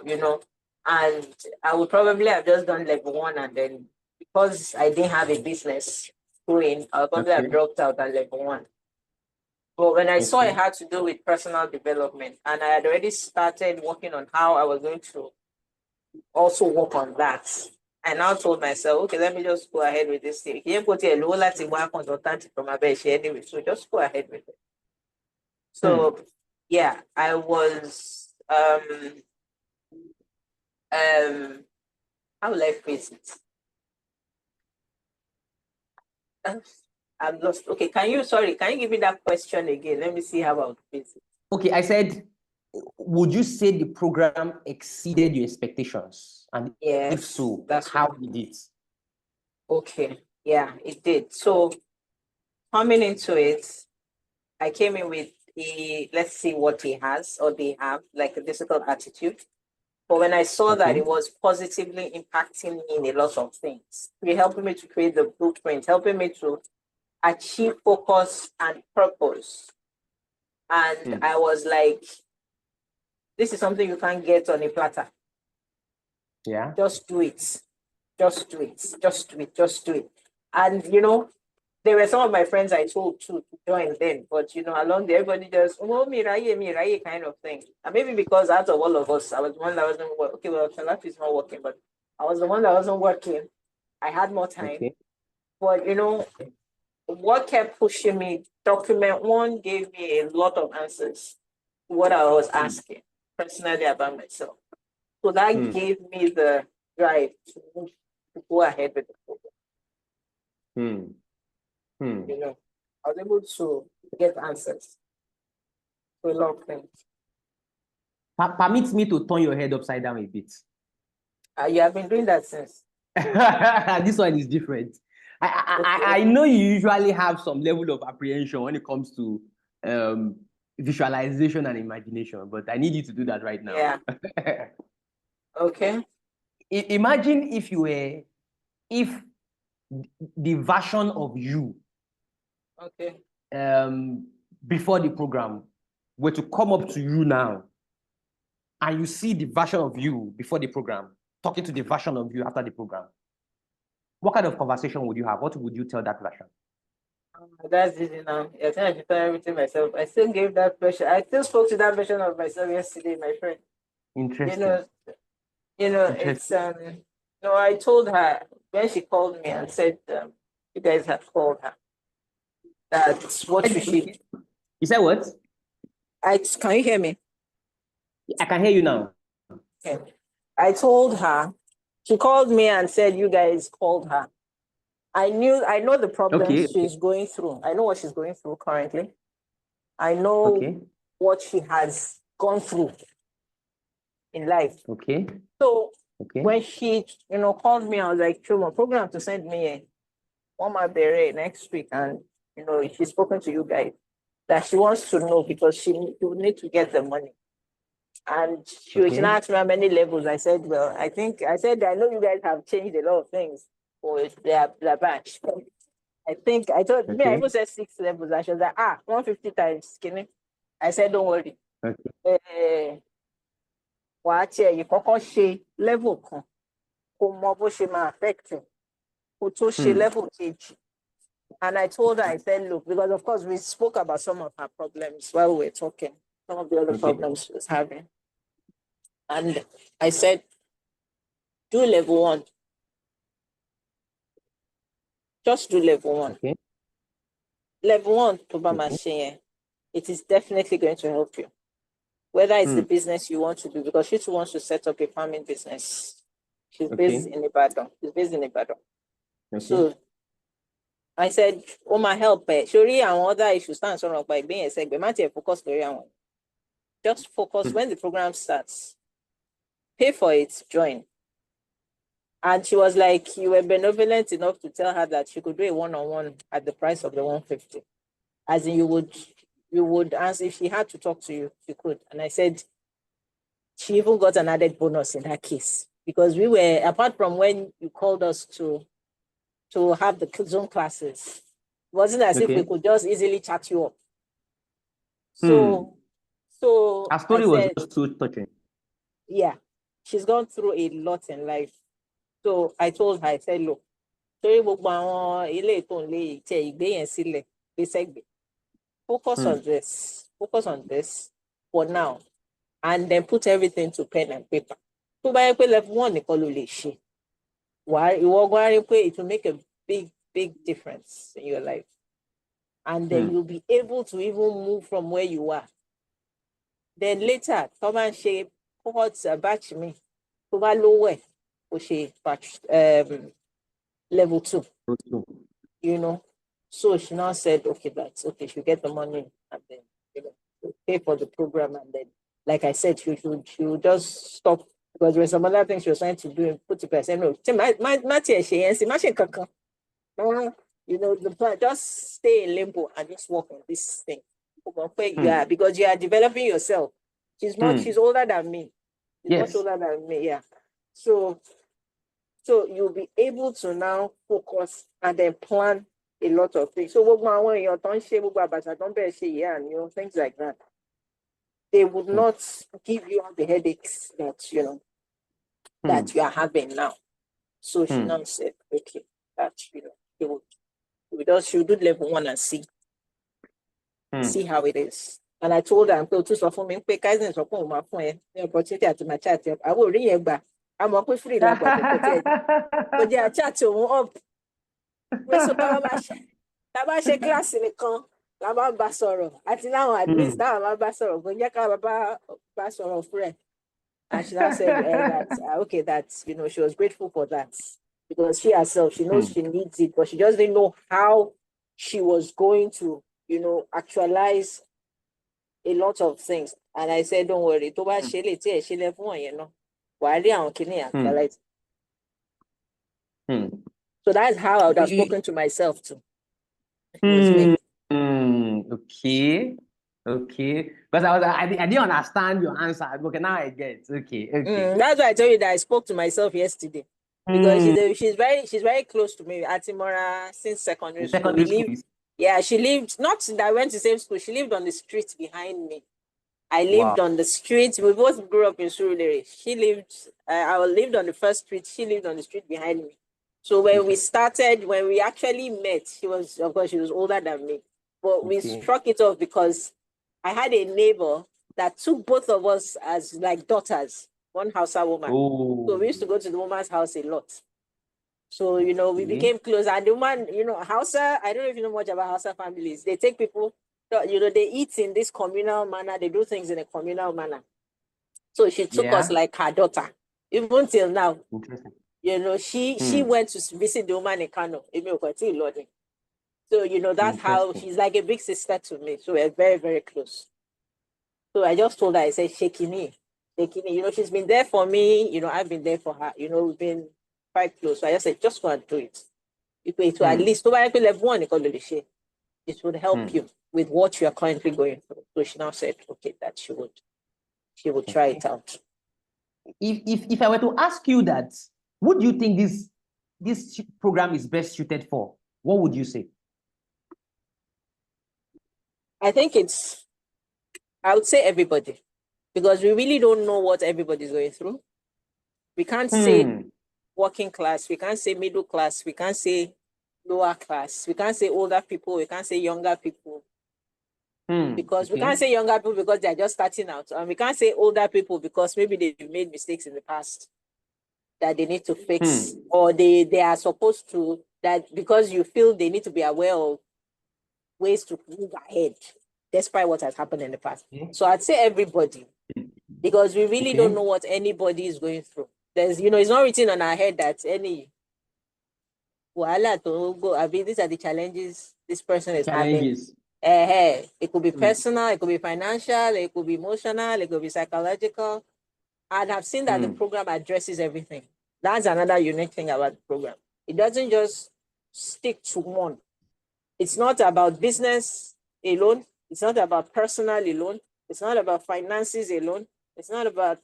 [SPEAKER 2] and I would probably have just done level 1, and then because I didn't have a business going, I would probably have dropped out at level 1. But when I saw it had to do with personal development, and I had already started working on how I was going to also work on that, I now told myself, okay, let me just go ahead with this thing. You put a low Latin work consultant from my bench anyway, so just go ahead with it. So yeah, I was how will I phrase it? I'm lost. Okay, can you give me that question again? Let me see how I'll phrase it.
[SPEAKER 1] Okay, I said, would you say the program exceeded your expectations? And
[SPEAKER 2] Yes,
[SPEAKER 1] if so,
[SPEAKER 2] that's
[SPEAKER 1] how did it?
[SPEAKER 2] Okay, yeah, it did. So coming into it, I came in with let's see what he has or they have, like a difficult attitude. But when I saw that it was positively impacting me in a lot of things, it helping me to create the blueprint, helping me to achieve focus and purpose. And I was like, this is something you can't get on a platter.
[SPEAKER 1] Yeah.
[SPEAKER 2] Just do it. Just do it. Just do it. Just do it. And, you know, there were some of my friends I told to join then, but, you know, along there, everybody just, oh, miraye kind of thing. And maybe because out of all of us, I was the one that wasn't working. Okay, well, life is not working, but I was the one that wasn't working. I had more time. But, you know, what kept pushing me, document one gave me a lot of answers to what I was asking personally about myself. So that gave me the drive to go ahead with the program. You know, I was able to get answers to a lot of things.
[SPEAKER 1] Permit me to turn your head upside down a bit.
[SPEAKER 2] You have been doing that since.
[SPEAKER 1] This one is different. I know you usually have some level of apprehension when it comes to visualization and imagination, but I need you to do that right now.
[SPEAKER 2] Yeah. Okay.
[SPEAKER 1] Imagine if the version of you before the program were to come up to you now, and you see the version of you before the program talking to the version of you after the program. What kind of conversation would you have? What would you tell that version?
[SPEAKER 2] That's easy now. I think I should tell everything myself. I still gave that version. I still spoke to that version of myself yesterday, my friend.
[SPEAKER 1] Interesting.
[SPEAKER 2] It's no, I told her when she called me and said, you guys have called her. That's what we should.
[SPEAKER 1] You said what?
[SPEAKER 2] Can you hear me?
[SPEAKER 1] I can hear you now.
[SPEAKER 2] Okay. I told her, she called me and said, you guys called her. I know the problems she's going through. I know what she's going through currently. I know what she has gone through in life. So when she, called me, I was like, show my program to send me one more beret next week. And, she's spoken to you guys that she wants to know because she will need to get the money. And she asked me how many levels. I said, well, I know you guys have changed a lot of things for their batch. I told me, I even said 6 levels. And she was like, 150 times skinny. I said, don't worry. You can level kan. Affect level kg. And I told her, I said, look, because of course we spoke about some of her problems while we were talking, some of the other problems she was having. And I said, do level 1. Just do level 1. Level 1, it is definitely going to help you. Whether it's the business you want to do, because she too wants to set up a farming business. She's based in Ibadan. So I said, oh, my help. Surely and other issues stand sort of by being a segment. Focus on. Just focus when the program starts. Pay for it, join. And she was like, you were benevolent enough to tell her that she could do a one-on-one at the price of the 150. As in you would answer if she had to talk to you, she could. And I said, she even got an added bonus in her case. Because we were, apart from when you called us to have the Zoom classes, it wasn't as if we could just easily chat you up. So
[SPEAKER 1] her story was just so touching.
[SPEAKER 2] Yeah, she's gone through a lot in life. So I told her, I said, look, focus on this for now, and then put everything to pen and paper. So by level 1, why it will make a big difference in your life. And then you'll be able to even move from where you are. Then later, come and shape cohorts batch me. Lower, batch level 2. You know. So she now said, okay, that's okay, she'll get the money and then pay for the program, and then like I said, she would just stop because there were some other things she was trying to do and put it aside. No, the plan, just stay in limbo and just work on this thing. Because you are developing yourself. She's older than me. She's much older than me, yeah. So you'll be able to now focus and then plan a lot of things. So things like that. They would not give you all the headaches that that you are having now. So she now said, okay, that she'll do level 1 and see how it is. And I told her, I'm going to suffer me, guys, and so my phone, opportunity at my chat. I will ring you back. I'm up with free like but yeah, chat to up. So Tabash class in the con, Lama Basoro. At now, at least now, Basoro, when Yaka Basoro friend. And she now said that, okay, that's, she was grateful for that because she herself, she knows she needs it, but she just didn't know how she was going to, actualize a lot of things. And I said, don't worry, she left one, actualize. So that's how I would have spoken to myself too. It was me.
[SPEAKER 1] Okay. Because I didn't understand your answer. Okay, now I get. Okay.
[SPEAKER 2] That's why I told you that I spoke to myself yesterday. Because she's very close to me at Timora since secondary school. Yeah, she lived, not that I went to the same school, she lived on the street behind me. I lived on the street. We both grew up in Surulere. I lived on the first street. She lived on the street behind me. So when we actually met, she was older than me. But we struck it off because I had a neighbor that took both of us as like daughters, one Hausa woman. So we used to go to the woman's house a lot. So, we became close. And the woman, Hausa, I don't know if you know much about Hausa families. They take people, they eat in this communal manner. They do things in a communal manner. So she took us like her daughter, even till now.
[SPEAKER 1] Interesting.
[SPEAKER 2] She went to visit the woman in Kano. So, that's how she's like a big sister to me. So we're very, very close. So I just told her, I said, Shekini. She's been there for me. I've been there for her. We've been quite close. So I just said, just go and do it. To at least, level 1, it would help you with what you are currently going through. So she now said, okay, that she would try it out.
[SPEAKER 1] If I were to ask you that, what do you think this program is best suited for? What would you say?
[SPEAKER 2] I think I would say everybody, because we really don't know what everybody's going through. We can't say working class, we can't say middle class, we can't say lower class, we can't say older people, we can't say younger people. Because we can't say younger people because they're just starting out. And we can't say older people because maybe they've made mistakes in the past that they need to fix, or they are supposed to, that because you feel they need to be aware of ways to move ahead despite what has happened in the past. So I'd say everybody, because we really don't know what anybody is going through. There's, it's not written on our head that any these are the challenges this person is having. It could be personal, it could be financial, it could be emotional, it could be psychological. And I've seen that the program addresses everything. That's another unique thing about the program. It doesn't just stick to one. It's not about business alone. It's not about personal alone. It's not about finances alone. It's not about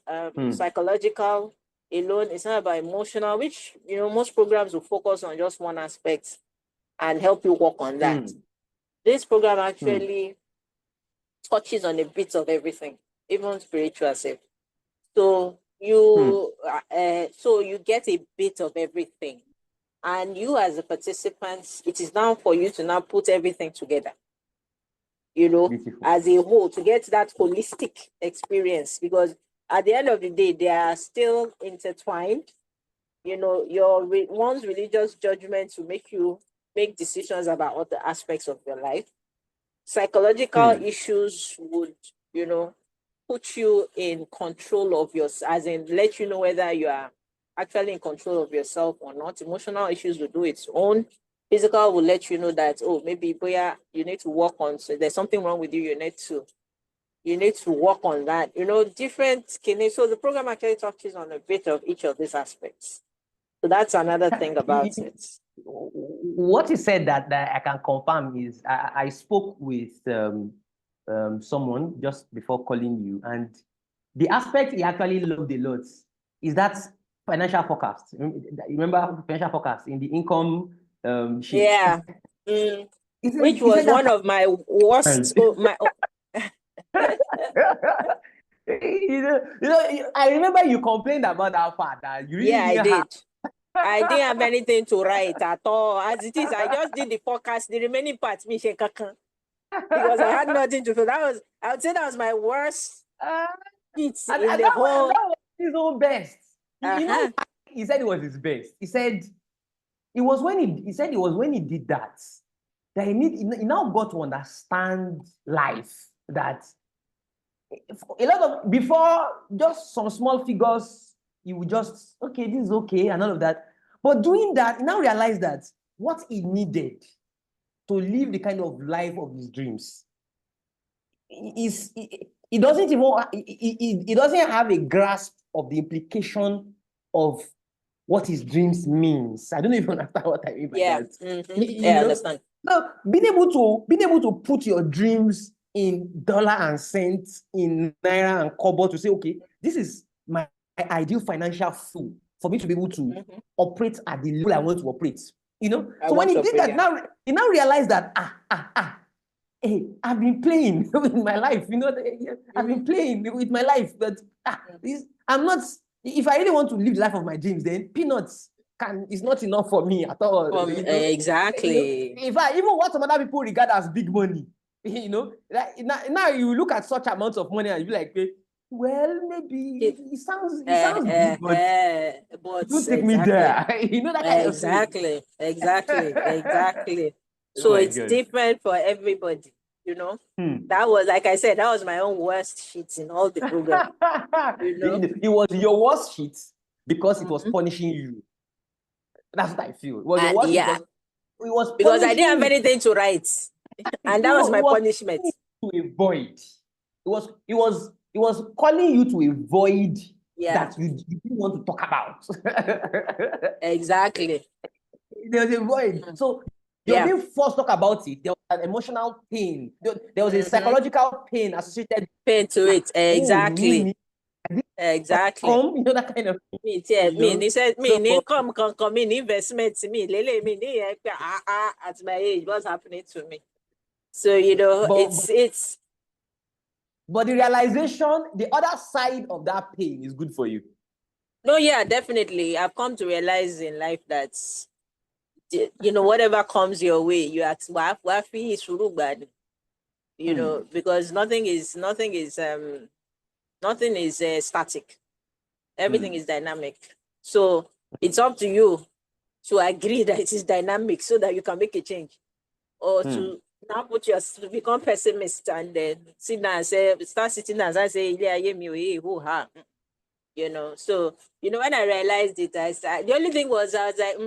[SPEAKER 2] psychological alone. It's not about emotional, which, most programs will focus on just one aspect and help you work on that. This program actually touches on a bit of everything, even spiritual self. So you get a bit of everything. And you as a participant, it is now for you to now put everything together, as a whole, to get that holistic experience. Because at the end of the day, they are still intertwined. one's religious judgments will make you make decisions about other aspects of your life. Psychological issues would, put you in control of as in let you know whether you are actually in control of yourself or not. Emotional issues will do its own. Physical will let you know that, oh, maybe boya, you need to work on, so there's something wrong with you, you need to work on that. Different so the program actually touches on a bit of each of these aspects. So that's another thing about it.
[SPEAKER 1] What you said that I can confirm is I spoke with someone just before calling you, and the aspect he actually loved a lot is that financial forecast. Remember financial forecast in the income sheet?
[SPEAKER 2] Yeah. Which was one of my worst.
[SPEAKER 1] I remember you complained about that part. That you really
[SPEAKER 2] I did. I didn't have anything to write at all. As it is, I just did the forecast. The remaining part, because I had nothing to do. I would say that was my worst feat in the whole.
[SPEAKER 1] That was his own best. He said it was his best. He said it was when he did that he now got to understand life. That a lot of before, just some small figures, he would just, okay, this is okay and all of that. But doing that, he now realized that what he needed to live the kind of life of his dreams is he doesn't even he doesn't have a grasp of the implication of what his dreams means. I don't even understand what I mean by that.
[SPEAKER 2] I understand.
[SPEAKER 1] So being able to put your dreams in dollar and cents, in naira and kobo, to say, okay, this is my ideal financial flow for me to be able to operate at the level I want to operate. So when he did that, now he now realized that hey, I've been playing with my life. I've been playing with my life, but I'm not. If I really want to live the life of my dreams, then peanuts is not enough for me at all.
[SPEAKER 2] Exactly.
[SPEAKER 1] In fact, even what some other people regard as big money, now you look at such amounts of money and you be like, well, maybe it sounds big, but don't take me there. That kind of thing.
[SPEAKER 2] Exactly. So it's different for everybody. That was, like I said, that was my own worst shit in all the program.
[SPEAKER 1] It was your worst shit because it was punishing you. That's what I feel. It was your worst shit
[SPEAKER 2] because I didn't have anything to write, and that was my punishment.
[SPEAKER 1] To avoid, it was calling you to avoid that you didn't want to talk about.
[SPEAKER 2] Exactly.
[SPEAKER 1] There was a void. So you're being forced to talk about it. There was an emotional pain. There was a psychological pain associated
[SPEAKER 2] to it. Exactly. Exactly.
[SPEAKER 1] That kind of
[SPEAKER 2] thing. He said, come, investment, at my age, what's happening to me? So, it's.
[SPEAKER 1] But the realization, the other side of that pain is good for you.
[SPEAKER 2] No, yeah, definitely. I've come to realize in life that, whatever comes your way, you ask, because nothing is static. Everything is dynamic. So it's up to you to agree that it is dynamic so that you can make a change, or to now become pessimist and then start sitting down and say, So when I realized it, the only thing was I was like,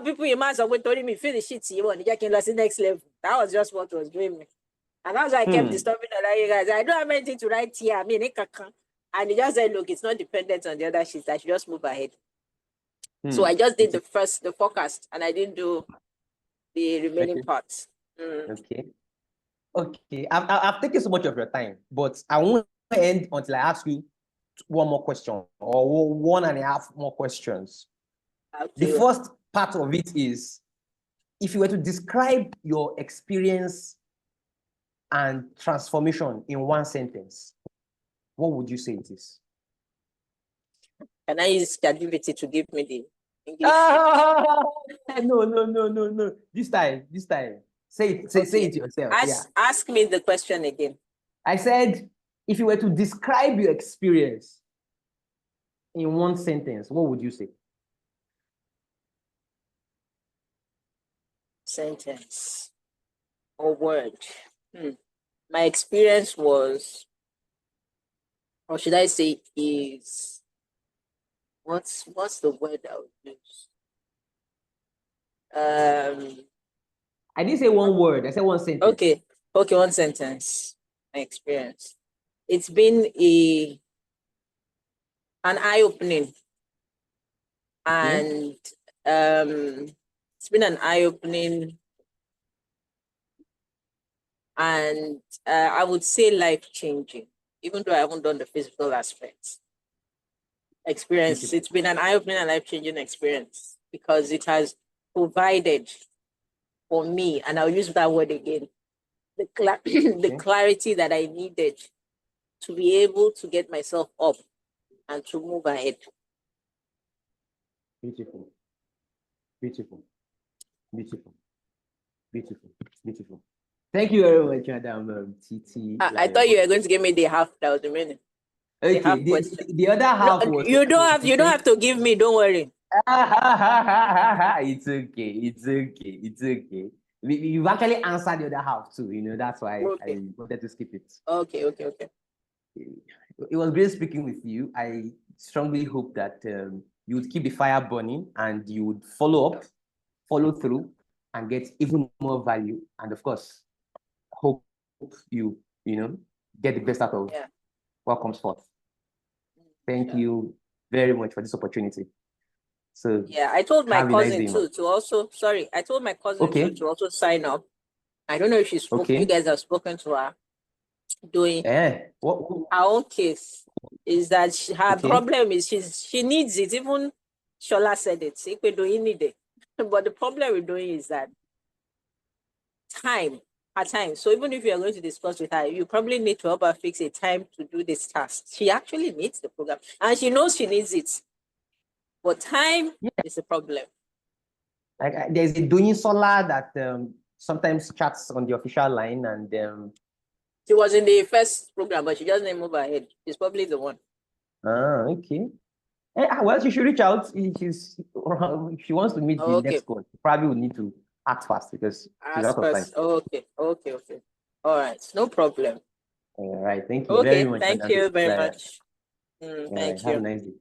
[SPEAKER 2] people in mass are telling me finish it, you want to get next level. That was just what was doing me. And that's why I kept disturbing you guys. I don't have anything to write here. And he just said, look, it's not dependent on the other sheets. I should just move ahead. So I just did the forecast, and I didn't do the remaining parts.
[SPEAKER 1] Okay. I've taken so much of your time, but I won't end until I ask you one more question or 1.5 more questions. The first part of it is, if you were to describe your experience and transformation in one sentence, what would you say it is?
[SPEAKER 2] Can I use ChatGPT to give me the English?
[SPEAKER 1] No. This time. Say it yourself.
[SPEAKER 2] Ask me the question again.
[SPEAKER 1] I said, if you were to describe your experience in one sentence, what would you say?
[SPEAKER 3] sentence or word. My experience was, or should I say is, what's the word I would use?
[SPEAKER 1] I didn't say one word. I said one sentence.
[SPEAKER 3] Okay, one sentence. My experience. It's been an eye-opening, and it's been an eye-opening, and I would say life-changing, even though I haven't done the physical aspects. Experience. It's been an eye-opening and life-changing experience because it has provided for me, and I'll use that word again, the clarity that I needed to be able to get myself up and to move ahead.
[SPEAKER 1] Beautiful. Beautiful. Beautiful. Beautiful. Beautiful. Thank you very much, Madam Titi.
[SPEAKER 3] I thought you were going to give me the half that was remaining.
[SPEAKER 1] Okay, the other half
[SPEAKER 3] no,
[SPEAKER 1] was
[SPEAKER 3] you don't have to give me, don't worry.
[SPEAKER 1] It's okay. It's okay. It's okay. You've actually answered the other half too, that's why I wanted to skip it.
[SPEAKER 3] Okay.
[SPEAKER 1] It was great speaking with you. I strongly hope that you would keep the fire burning and you would follow through, and get even more value. And of course, hope you get the best out of what comes forth. Thank you very much for this opportunity. So
[SPEAKER 3] I told my cousin too to also to also sign up. I don't know if she's spoken. You guys have spoken to her. Doing her own case is that her problem is she needs it. Even Shola said it. But the problem we're doing is that time. So even if you are going to discuss with her, you probably need to help her fix a time to do this task. She actually needs the program, and she knows she needs it. But time is a problem.
[SPEAKER 1] Like there's a doing solar that sometimes chats on the official line, and
[SPEAKER 3] she was in the first program, but she just didn't move ahead. She's probably the one.
[SPEAKER 1] Okay. Well, she should reach out. If she wants to meet the next one, she probably would need to act fast because she's out of time.
[SPEAKER 3] Okay. All right, no problem.
[SPEAKER 1] All right, thank you very much.
[SPEAKER 3] Thank you very much. Thank you.
[SPEAKER 1] Have a nice day.